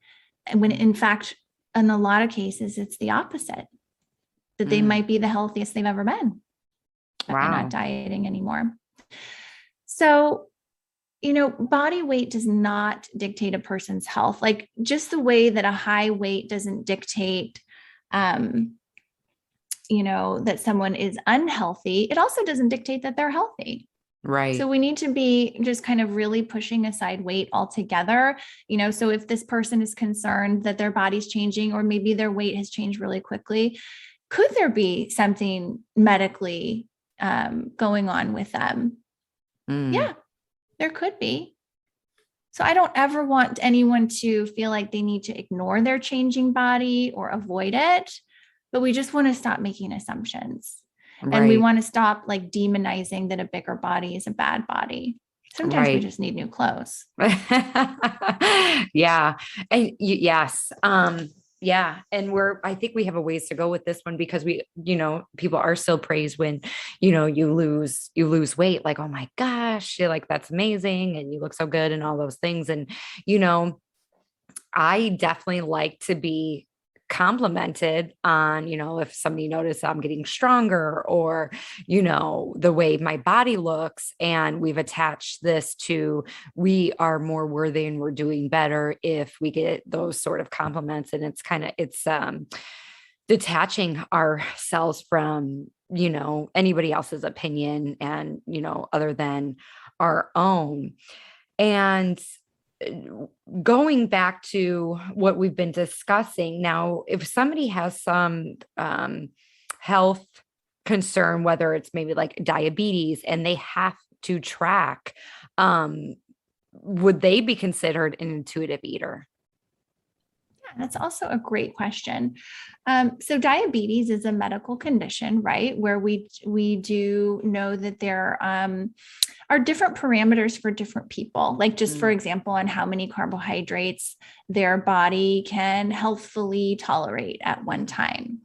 And when in fact, in a lot of cases, it's the opposite, that they might be the healthiest they've ever been. by not Wow. dieting anymore. So, body weight does not dictate a person's health. Like just the way that a high weight doesn't dictate, that someone is unhealthy, it also doesn't dictate that they're healthy. Right. So we need to be just kind of really pushing aside weight altogether. So if this person is concerned that their body's changing, or maybe their weight has changed really quickly, could there be something medically going on with them? Yeah, there could be. So I don't ever want anyone to feel like they need to ignore their changing body or avoid it, but we just want to stop making assumptions. Right. And we want to stop like demonizing that a bigger body is a bad body. Sometimes we just need new clothes. Yeah. And yes. Yeah. And I think we have a ways to go with this one, because people are still praised when, you lose weight, like, oh my gosh, you're like, that's amazing. And you look so good and all those things. And, I definitely like to be complimented on, if somebody notices I'm getting stronger, or, the way my body looks. And we've attached this to, we are more worthy and we're doing better if we get those sort of compliments. And it's detaching ourselves from, anybody else's opinion and, other than our own. And going back to what we've been discussing now, if somebody has some health concern, whether it's maybe like diabetes, and they have to track, would they be considered an intuitive eater? That's also a great question. So diabetes is a medical condition, right? Where we do know that there are different parameters for different people. Like just for example, on how many carbohydrates their body can healthfully tolerate at one time.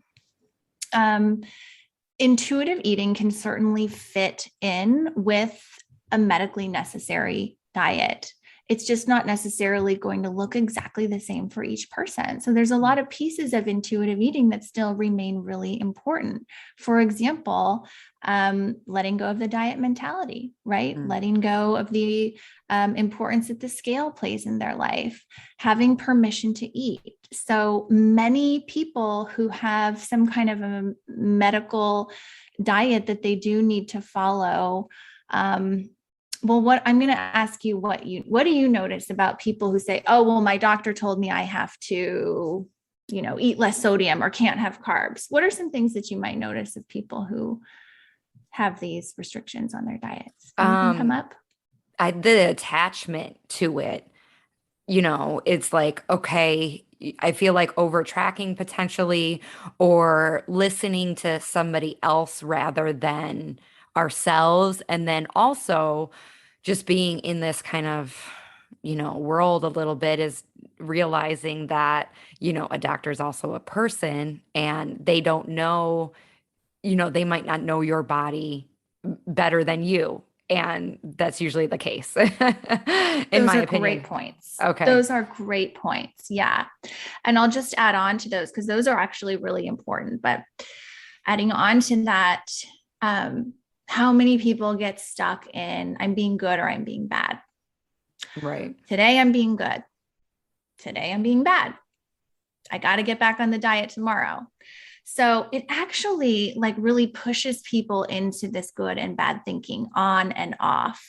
Intuitive eating can certainly fit in with a medically necessary diet. It's just not necessarily going to look exactly the same for each person. So there's a lot of pieces of intuitive eating that still remain really important. For example, letting go of the diet mentality, right? Letting go of the importance that the scale plays in their life, having permission to eat. So many people who have some kind of a medical diet that they do need to follow, well, what I'm going to ask you, what do you notice about people who say, oh, well, my doctor told me I have to, eat less sodium or can't have carbs? What are some things that you might notice of people who have these restrictions on their diets? Anything come up? The attachment to it, it's like, okay, I feel like over tracking potentially, or listening to somebody else rather than ourselves. And then also just being in this kind of, world a little bit, is realizing that, a doctor is also a person, and they don't know, they might not know your body better than you. And that's usually the case, in my opinion. Great points. Okay. Those are great points. Yeah. And I'll just add on to those, because those are actually really important. But adding on to that, how many people get stuck in I'm being good or I'm being bad? Right. Today I'm being good. Today I'm being bad. I got to get back on the diet tomorrow. So it actually like really pushes people into this good and bad thinking on and off.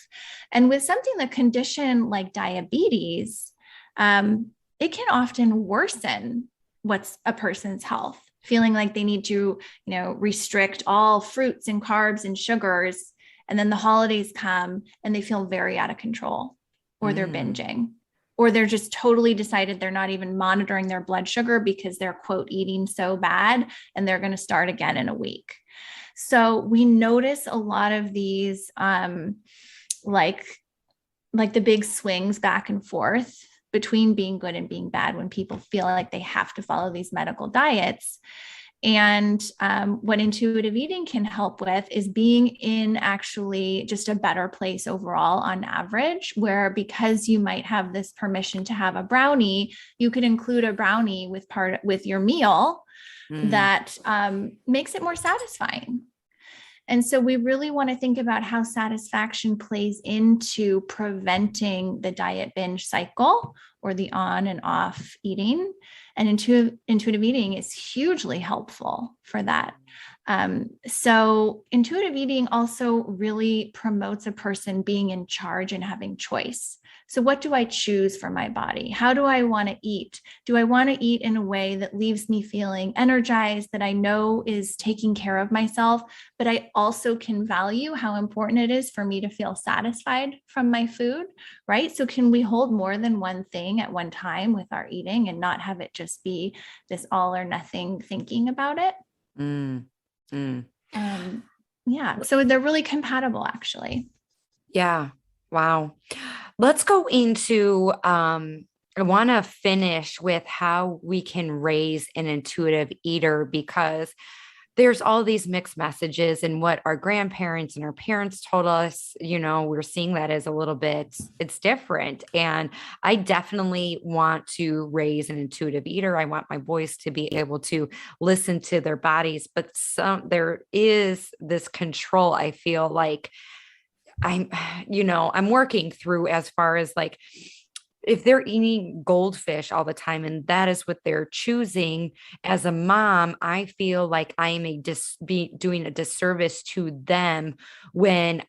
And with the condition like diabetes, it can often worsen what's a person's health, feeling like they need to, restrict all fruits and carbs and sugars. And then the holidays come and they feel very out of control, or they're binging, or they're just totally decided they're not even monitoring their blood sugar because they're, quote, eating so bad, and they're going to start again in a week. So we notice a lot of these, like the big swings back and forth between being good and being bad when people feel like they have to follow these medical diets. And what intuitive eating can help with is being in actually just a better place overall on average, where because you might have this permission to have a brownie, you could include a brownie with your meal that makes it more satisfying. And so we really want to think about how satisfaction plays into preventing the diet binge cycle or the on and off eating. And intuitive eating is hugely helpful for that. So intuitive eating also really promotes a person being in charge and having choice. So what do I choose for my body? How do I want to eat? Do I want to eat in a way that leaves me feeling energized, that I know is taking care of myself, but I also can value how important it is for me to feel satisfied from my food, right? So can we hold more than one thing at one time with our eating and not have it just be this all or nothing thinking about it? Mm. Yeah, so they're really compatible, actually. Yeah. Wow. Let's go into, I want to finish with how we can raise an intuitive eater, because there's all these mixed messages, and what our grandparents and our parents told us, we're seeing that as a little bit, it's different. And I definitely want to raise an intuitive eater. I want my boys to be able to listen to their bodies, but there is this control. I feel like I'm working through, as far as like, if they're eating goldfish all the time and that is what they're choosing, as a mom, I feel like I am doing a disservice to them when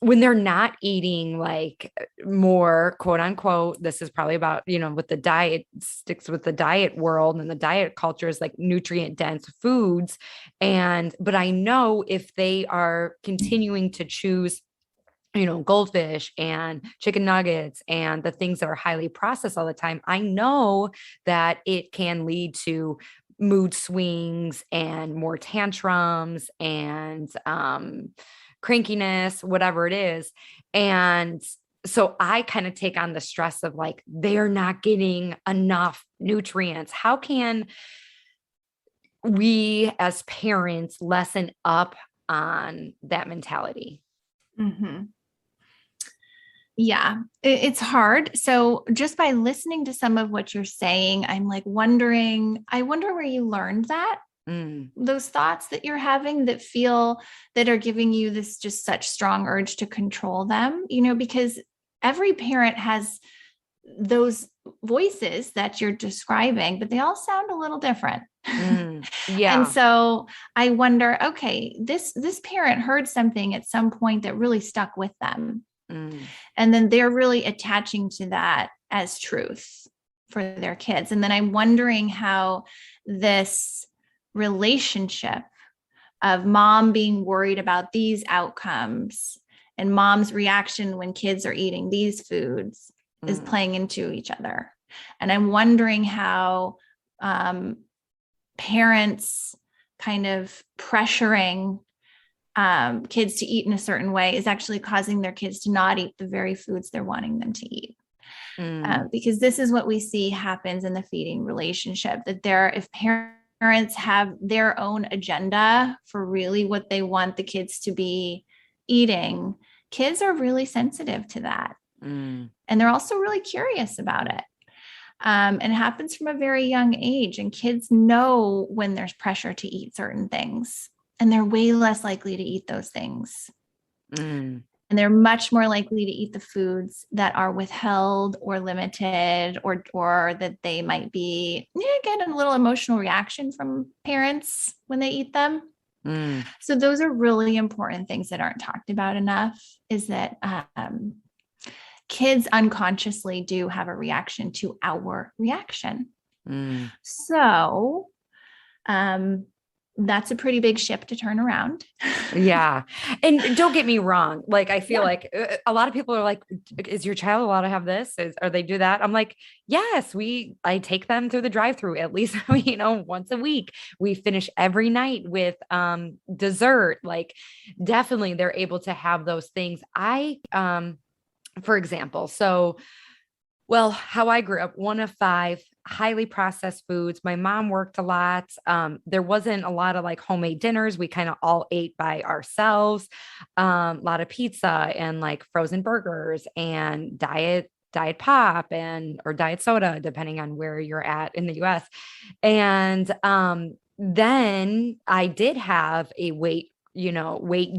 when they're not eating like more, quote unquote, this is probably about, with the diet, sticks with the diet world and the diet culture, is like nutrient dense foods. But I know if they are continuing to choose goldfish and chicken nuggets and the things that are highly processed all the time, I know that it can lead to mood swings and more tantrums and crankiness, whatever it is. And so I kind of take on the stress of like, they're not getting enough nutrients. How can we as parents lessen up on that mentality? Mm-hmm. Yeah, it's hard. So just by listening to some of what you're saying, I'm like I wonder where you learned that, those thoughts that you're having that are giving you this just such strong urge to control them, because every parent has those voices that you're describing, but they all sound a little different. Yeah. And so I wonder, okay, this parent heard something at some point that really stuck with them. And then they're really attaching to that as truth for their kids. And then I'm wondering how this relationship of mom being worried about these outcomes and mom's reaction when kids are eating these foods is playing into each other. And I'm wondering how parents kind of pressuring kids to eat in a certain way is actually causing their kids to not eat the very foods they're wanting them to eat. Because this is what we see happens in the feeding relationship, that if parents have their own agenda for really what they want the kids to be eating, kids are really sensitive to that. And they're also really curious about it. And it happens from a very young age, and kids know when there's pressure to eat certain things. And they're way less likely to eat those things. And they're much more likely to eat the foods that are withheld or limited, or that they might get a little emotional reaction from parents when they eat them. So those are really important things that aren't talked about enough, is that kids unconsciously do have a reaction to our reaction. So that's a pretty big ship to turn around. Yeah. And don't get me wrong. Like, I feel like a lot of people are like, is your child allowed to have this? Or they do that? I'm like, yes, I take them through the drive-through at least, once a week. We finish every night with dessert. Like, definitely they're able to have those things. For example, how I grew up, one of 5 highly processed foods. My mom worked a lot. There wasn't a lot of like homemade dinners. We kind of all ate by ourselves. A lot of pizza and like frozen burgers and diet Diet Pop or Diet Soda, depending on where you're at in the US. And then I did have a weight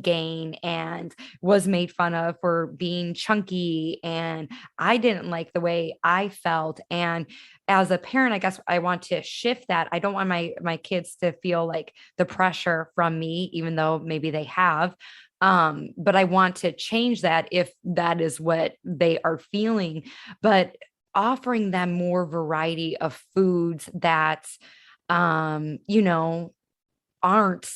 gain and was made fun of for being chunky. And I didn't like the way I felt. And as a parent, I guess I want to shift that. I don't want my kids to feel like the pressure from me, even though maybe they have. But I want to change that if that is what they are feeling. But offering them more variety of foods that you know, aren't,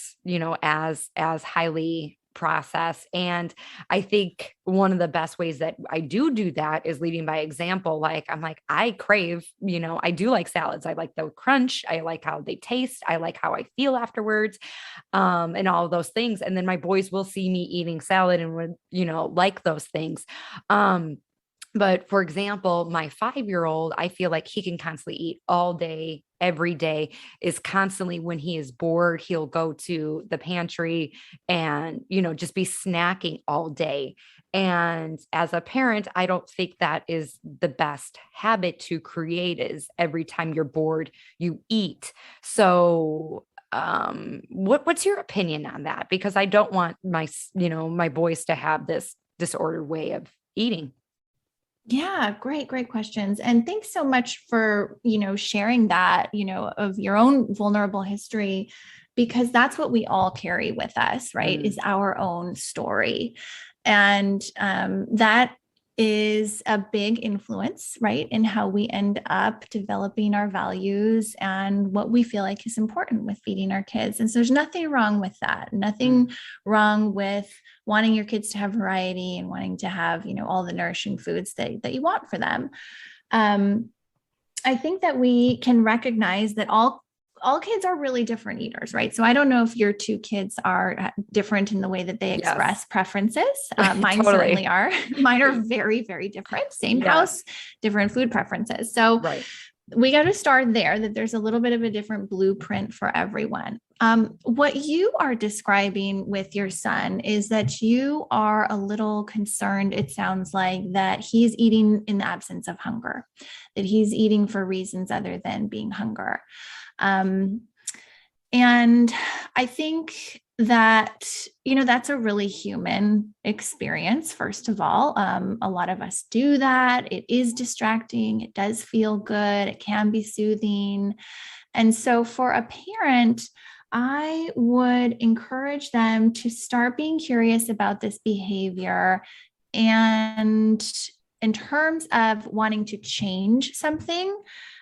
as highly processed. And I think one of the best ways that I do that is leading by example. Like, I'm like, I crave, I do like salads. I like the crunch. I like how they taste. I like how I feel afterwards, and all of those things. And then my boys will see me eating salad and would, like those things. But for example, my 5-year-old, I feel like he can constantly eat all day, every day, is constantly, when he is bored, he'll go to the pantry and, just be snacking all day. And as a parent, I don't think that is the best habit to create, is every time you're bored, you eat. So what's your opinion on that? Because I don't want my boys to have this disordered way of eating. Yeah, great questions. And thanks so much for, sharing that, of your own vulnerable history, because that's what we all carry with us, right? Is our own story. And that is a big influence, right, in how we end up developing our values and what we feel like is important with feeding our kids. And so there's nothing wrong with that. Nothing wrong with wanting your kids to have variety and wanting to have, all the nourishing foods that you want for them. I think that we can recognize that all kids are really different eaters, right? So I don't know if your two kids are different in the way that they express preferences. Mine Totally. Certainly are. Mine are very, very different. Same house, different food preferences. So we got to start there, that there's a little bit of a different blueprint for everyone. What you are describing with your son is that you are a little concerned, it sounds like, that he's eating in the absence of hunger, that he's eating for reasons other than being hunger. And I think that, that's a really human experience. First of all, a lot of us do that. It is distracting. It does feel good. It can be soothing. And so for a parent, I would encourage them to start being curious about this behavior. And in terms of wanting to change something,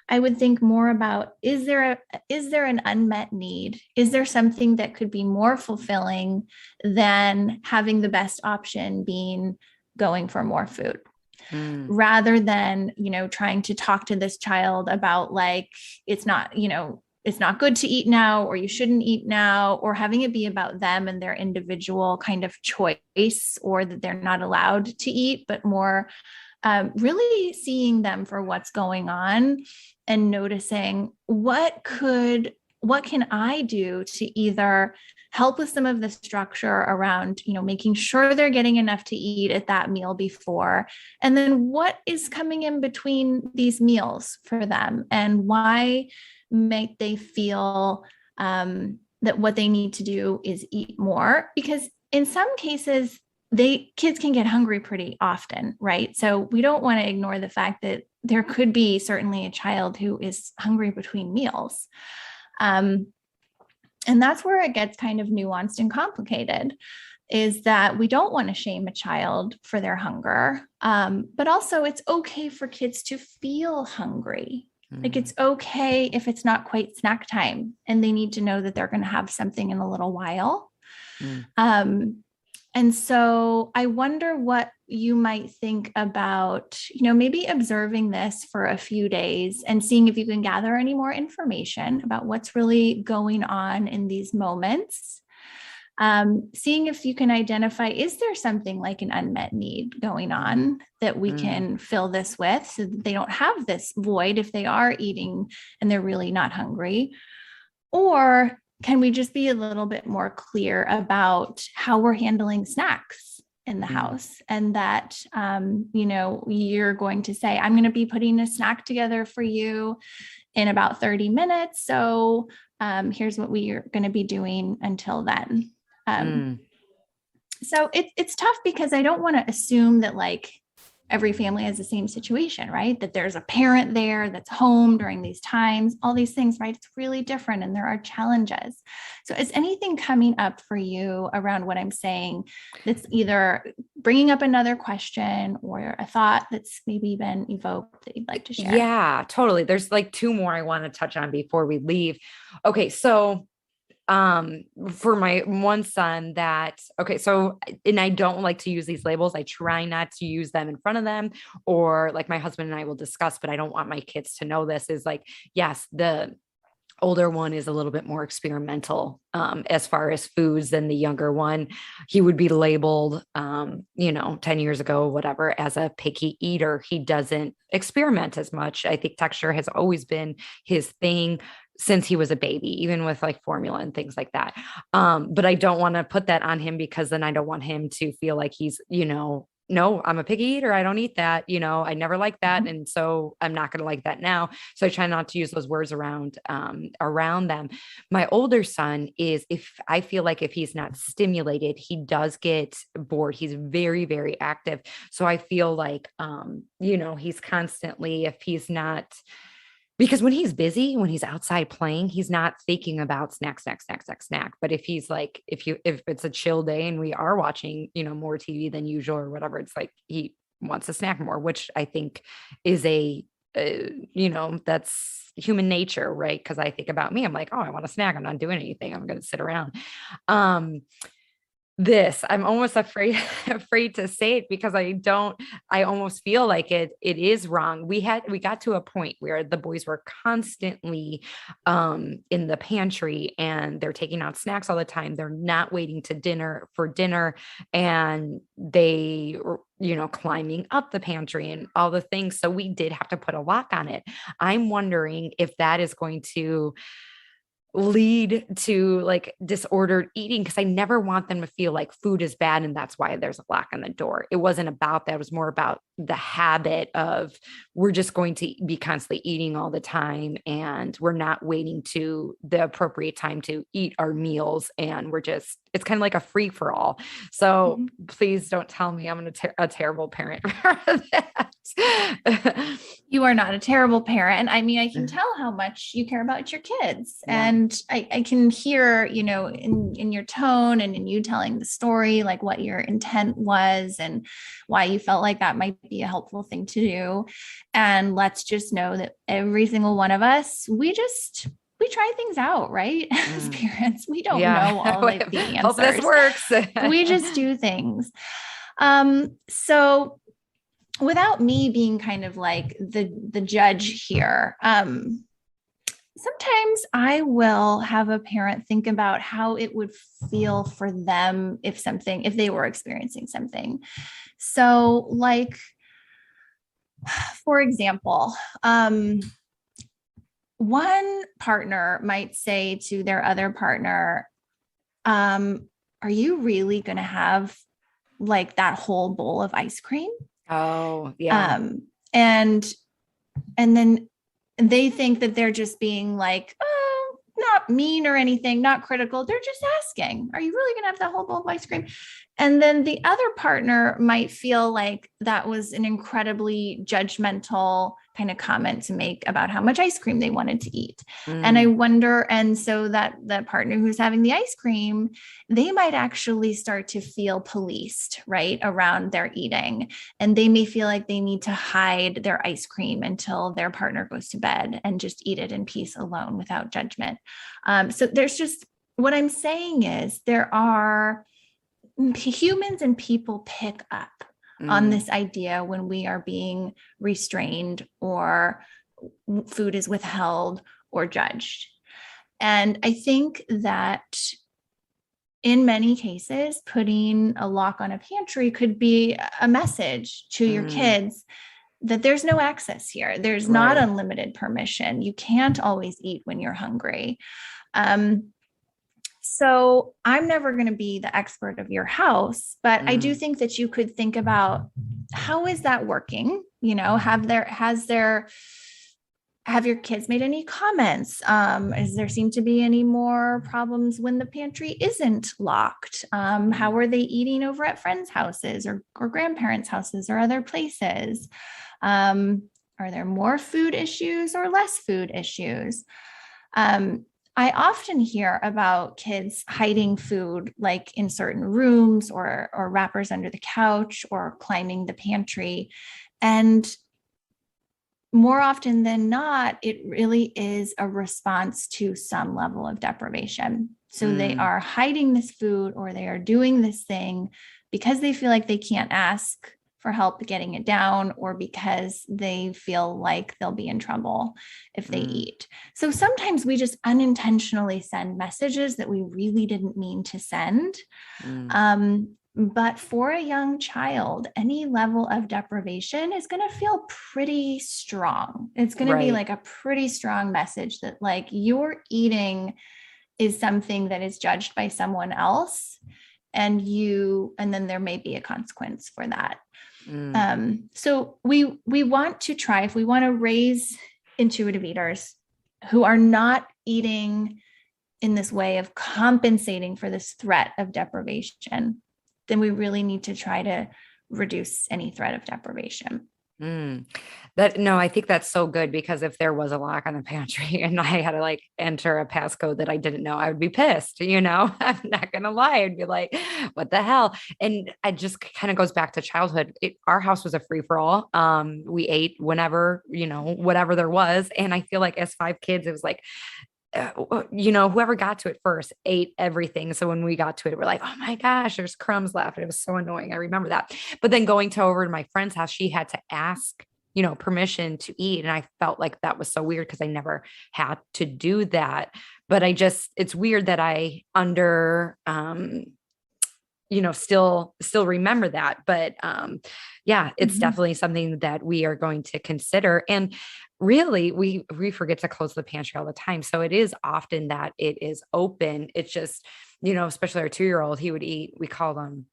I would think more about, is there an unmet need? Is there something that could be more fulfilling than having the best option being going for more food? Rather than, trying to talk to this child about, like, it's not good to eat now, or you shouldn't eat now, or having it be about them and their individual kind of choice, or that they're not allowed to eat, but more really seeing them for what's going on and noticing what can I do to either help with some of the structure around, making sure they're getting enough to eat at that meal before, and then what is coming in between these meals for them, and why might they feel that what they need to do is eat more? Because in some cases, kids can get hungry pretty often, right? So we don't want to ignore the fact that there could be certainly a child who is hungry between meals. And that's where it gets kind of nuanced and complicated, is that we don't want to shame a child for their hunger. But also, it's okay for kids to feel hungry. Like, it's okay if it's not quite snack time and they need to know that they're going to have something in a little while. And so I wonder what you might think about, maybe observing this for a few days and seeing if you can gather any more information about what's really going on in these moments. Seeing if you can identify, is there something like an unmet need going on that we can fill this with, so that they don't have this void if they are eating and they're really not hungry? Or can we just be a little bit more clear about how we're handling snacks in the house, and that, you're going to say, I'm going to be putting a snack together for you in about 30 minutes. So here's what we are going to be doing until then. So it's tough because I don't want to assume that like every family has the same situation, right? That there's a parent there that's home during these times, all these things, right? It's really different and there are challenges. So is anything coming up for you around what I'm saying that's either bringing up another question or a thought that's maybe been evoked that you'd like to share? Yeah, totally. There's like two more I want to touch on before we leave. Okay. So for my one son and I don't like to use these labels. I try not to use them in front of them, or like my husband and I will discuss, but I don't want my kids to know this is like, yes, the older one is a little bit more experimental as far as foods than the younger one. He would be labeled, 10 years ago, whatever, as a picky eater. He doesn't experiment as much. I think texture has always been his thing since he was a baby, even with like formula and things like that. But I don't want to put that on him because then I don't want him to feel like he's, no, I'm a picky eater. I don't eat that. I never liked that. And so I'm not going to like that now. So I try not to use those words around them. My older son if I feel like if he's not stimulated, he does get bored. He's very, very active. So I feel like, he's constantly, if he's not, because when he's busy, when he's outside playing, he's not thinking about snack. But if he's like, if it's a chill day and we are watching, more TV than usual or whatever, it's like he wants to snack more, which I think is that's human nature, right? Because I think about me, I'm like, oh, I want a snack. I'm not doing anything. I'm going to sit around. I'm almost afraid to say it because I almost feel like it is wrong. We got to a point where the boys were constantly in the pantry and they're taking out snacks all the time. They're not waiting for dinner and they climbing up the pantry and all the things. So we did have to put a lock on it. I'm wondering if that is going to lead to like disordered eating, because I never want them to feel like food is bad and that's why there's a lock on the door. It wasn't about that. It was more about the habit of we're just going to be constantly eating all the time and we're not waiting to the appropriate time to eat our meals, and it's kind of like a free for all. So please don't tell me I'm a terrible parent for that. You are not a terrible parent. I mean, I can tell how much you care about your kids. Yeah. And I can hear, in your tone and in you telling the story, like what your intent was and why you felt like that might be a helpful thing to do. And let's just know that every single one of us, we try things out, right? As parents, we don't know all of the answers. Hope this works. We just do things. So without me being kind of like the judge here, sometimes I will have a parent think about how it would feel for them if they were experiencing something. So like, for example, one partner might say to their other partner, are you really going to have like that whole bowl of ice cream? Oh, yeah. And then they think that they're just being like, oh, not mean or anything, not critical. They're just asking, are you really going to have that whole bowl of ice cream? And then the other partner might feel like that was an incredibly judgmental kind of comment to make about how much ice cream they wanted to eat. And I wonder, and so that partner who's having the ice cream, they might actually start to feel policed, right, around their eating. And they may feel like they need to hide their ice cream until their partner goes to bed and just eat it in peace alone without judgment. So there's just, what I'm saying is there are humans and people pick up on this idea when we are being restrained or food is withheld or judged. And I think that in many cases, putting a lock on a pantry could be a message to your kids that there's no access here. There's not unlimited permission. You can't always eat when you're hungry. So I'm never going to be the expert of your house, but I do Mm, think that you could think about, how is that working? Have your kids made any comments? Is there seem to be any more problems when the pantry isn't locked? mm, How are they eating over at friends' houses or grandparents' houses or other places? Um, are there more food issues or less food issues? Um, I often hear about kids hiding food like in certain rooms or wrappers under the couch or climbing the pantry. And more often than not, it really is a response to some level of deprivation. So they mm, are hiding this food or they are doing this thing because they feel like they can't ask for help getting it down, or because they feel like they'll be in trouble if they mm, eat. So sometimes we just unintentionally send messages that we really didn't mean to send. mm. But for a young child, any level of deprivation is going to feel pretty strong. It's going to be Right. like a pretty strong message that, like, your eating is something that is judged by someone else, and then there may be a consequence for that. Mm, So we want to try, if we want to raise intuitive eaters who are not eating in this way of compensating for this threat of deprivation, then we really need to try to reduce any threat of deprivation. mm. That no, I think that's so good, because if there was a lock on the pantry and I had to like enter a passcode that I didn't know, I would be pissed, you know. I'm not gonna lie. I'd be like, what the hell? And it just kind of goes back to childhood. Our house was a free for all. We ate whenever, you know, whatever there was. And I feel like as five kids, it was like, whoever got to it first ate everything. So when we got to it, we're like, oh my gosh, there's crumbs left. And it was so annoying. I remember that. But then going to over to my friend's house, she had to ask, permission to eat. And I felt like that was so weird because I never had to do that. But it's weird that I still remember that. But yeah, it's Mhm. definitely something that we are going to consider. And really, we forget to close the pantry all the time, so it is often that it is open. It's just, especially our 2-year-old, he would eat, we call them,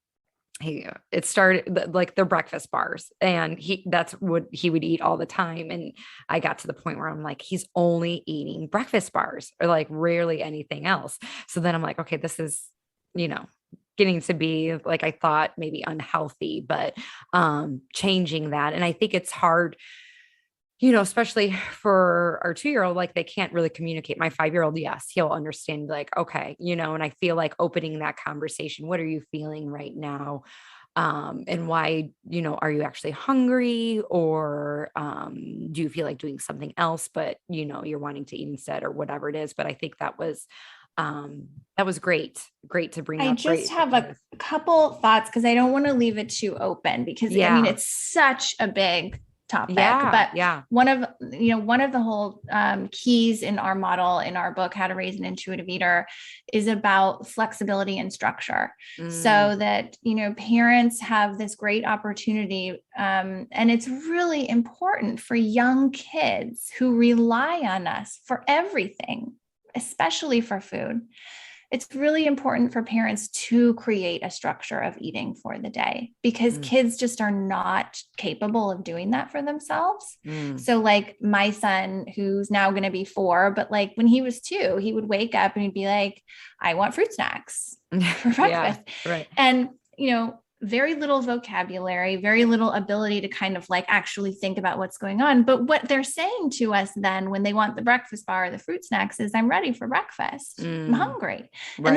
it started like their breakfast bars, and that's what he would eat all the time. And I got to the point where I'm like, he's only eating breakfast bars, or like rarely anything else. So then I'm like, okay, this is, you know getting to be, like, I thought, maybe unhealthy, but changing that. And I think it's hard, especially for our 2-year-old, like, they can't really communicate. My 5-year-old, yes, he'll understand, like, okay, and I feel like opening that conversation. What are you feeling right now? And why, are you actually hungry, or do you feel like doing something else, but you're wanting to eat instead, or whatever it is. But I think that was great to bring I up. just Great have a advice. couple thoughts because I don't want to leave it too open, because I mean, Yeah, it's such a big topic. yeah, But yeah. one of the whole keys in our model, in our book, How to Raise an Intuitive Eater, is about flexibility and structure, Mm, so that parents have this great opportunity. And it's really important for young kids who rely on us for everything, especially for food. It's really important for parents to create a structure of eating for the day, because mm, kids just are not capable of doing that for themselves. mm. So, like, my son, who's now going to be 4, but like when he was 2, he would wake up and he'd be like, I want fruit snacks for Yeah, breakfast. right. And, very little vocabulary, very little ability to kind of like actually think about what's going on. But what they're saying to us then when they want the breakfast bar or the fruit snacks is, I'm ready for breakfast. I'm Mm, hungry. And right.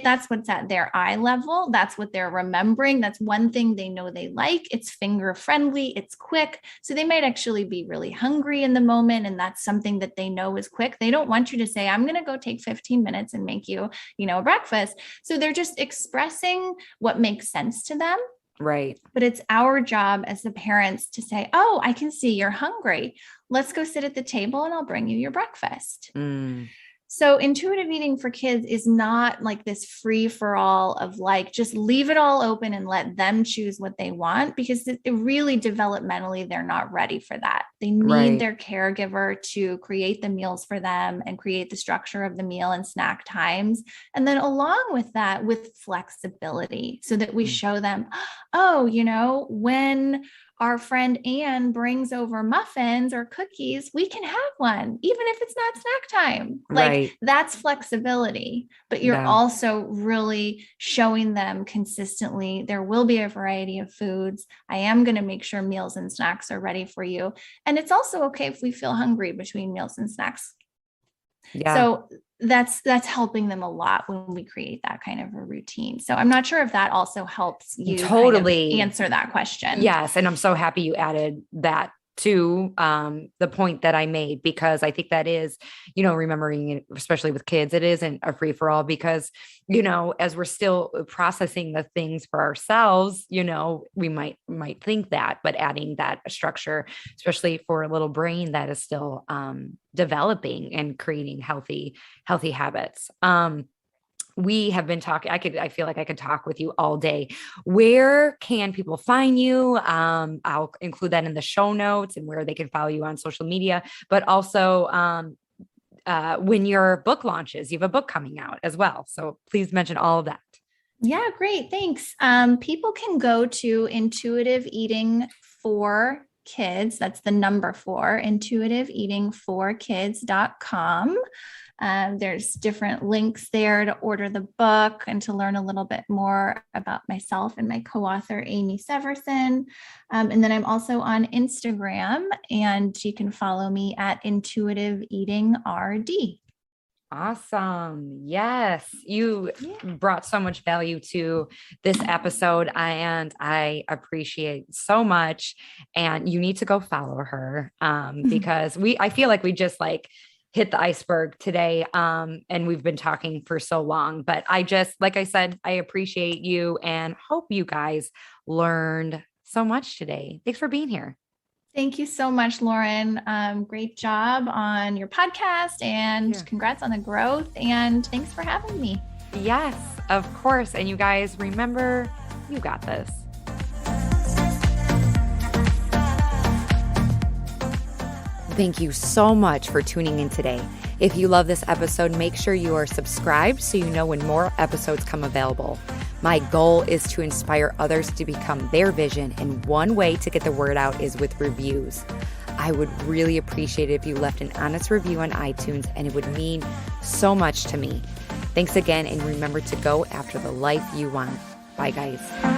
that's what's at their eye level. That's what they're remembering. That's one thing they know they like. It's finger friendly. It's quick. So they might actually be really hungry in the moment. And that's something that they know is quick. They don't want you to say, I'm going to go take 15 minutes and make you, a breakfast. So they're just expressing what makes sense to them. Right. But it's our job as the parents to say, oh, I can see you're hungry. Let's go sit at the table and I'll bring you your breakfast. Mm, So intuitive eating for kids is not like this free for all of like, just leave it all open and let them choose what they want, because it really developmentally, they're not ready for that. They need their caregiver to create the meals for them and create the structure of the meal and snack times. And then along with that, with flexibility, so that we show them, oh, when our friend Anne brings over muffins or cookies, we can have one, even if it's not snack time. Like that's flexibility, but you're also really showing them consistently, there will be a variety of foods. I am going to make sure meals and snacks are ready for you. And it's also okay if we feel hungry between meals and snacks. Yeah. So that's helping them a lot when we create that kind of a routine. So I'm not sure if that also helps you totally answer that question. Yes. And I'm so happy you added that to the point that I made, because I think that is, remembering it, especially with kids, it isn't a free for all, because, as we're still processing the things for ourselves, we might think that, but adding that structure, especially for a little brain that is still developing and creating healthy habits. We have been talking, I feel like I could talk with you all day. Where can people find you? I'll include that in the show notes and where they can follow you on social media, but also when your book launches, you have a book coming out as well. So please mention all of that. Yeah, great. Thanks. People can go to Intuitive Eating for Kids. That's the number 4, intuitiveeatingforkids.com. There's different links there to order the book and to learn a little bit more about myself and my co-author, Amy Severson. And then I'm also on Instagram, and you can follow me at Intuitive Eating RD. Awesome. Yes. You brought so much value to this episode, and I appreciate so much. And you need to go follow her because I feel like we just hit the iceberg today. And we've been talking for so long, but like I said, I appreciate you and hope you guys learned so much today. Thanks for being here. Thank you so much, Lauren. Great job on your podcast, and congrats on the growth. And thanks for having me. Yes, of course. And you guys, remember, you got this. Thank you so much for tuning in today. If you love this episode, make sure you are subscribed so you know when more episodes come available. My goal is to inspire others to become their vision, and one way to get the word out is with reviews. I would really appreciate it if you left an honest review on iTunes, and it would mean so much to me. Thanks again, and remember to go after the life you want. Bye, guys.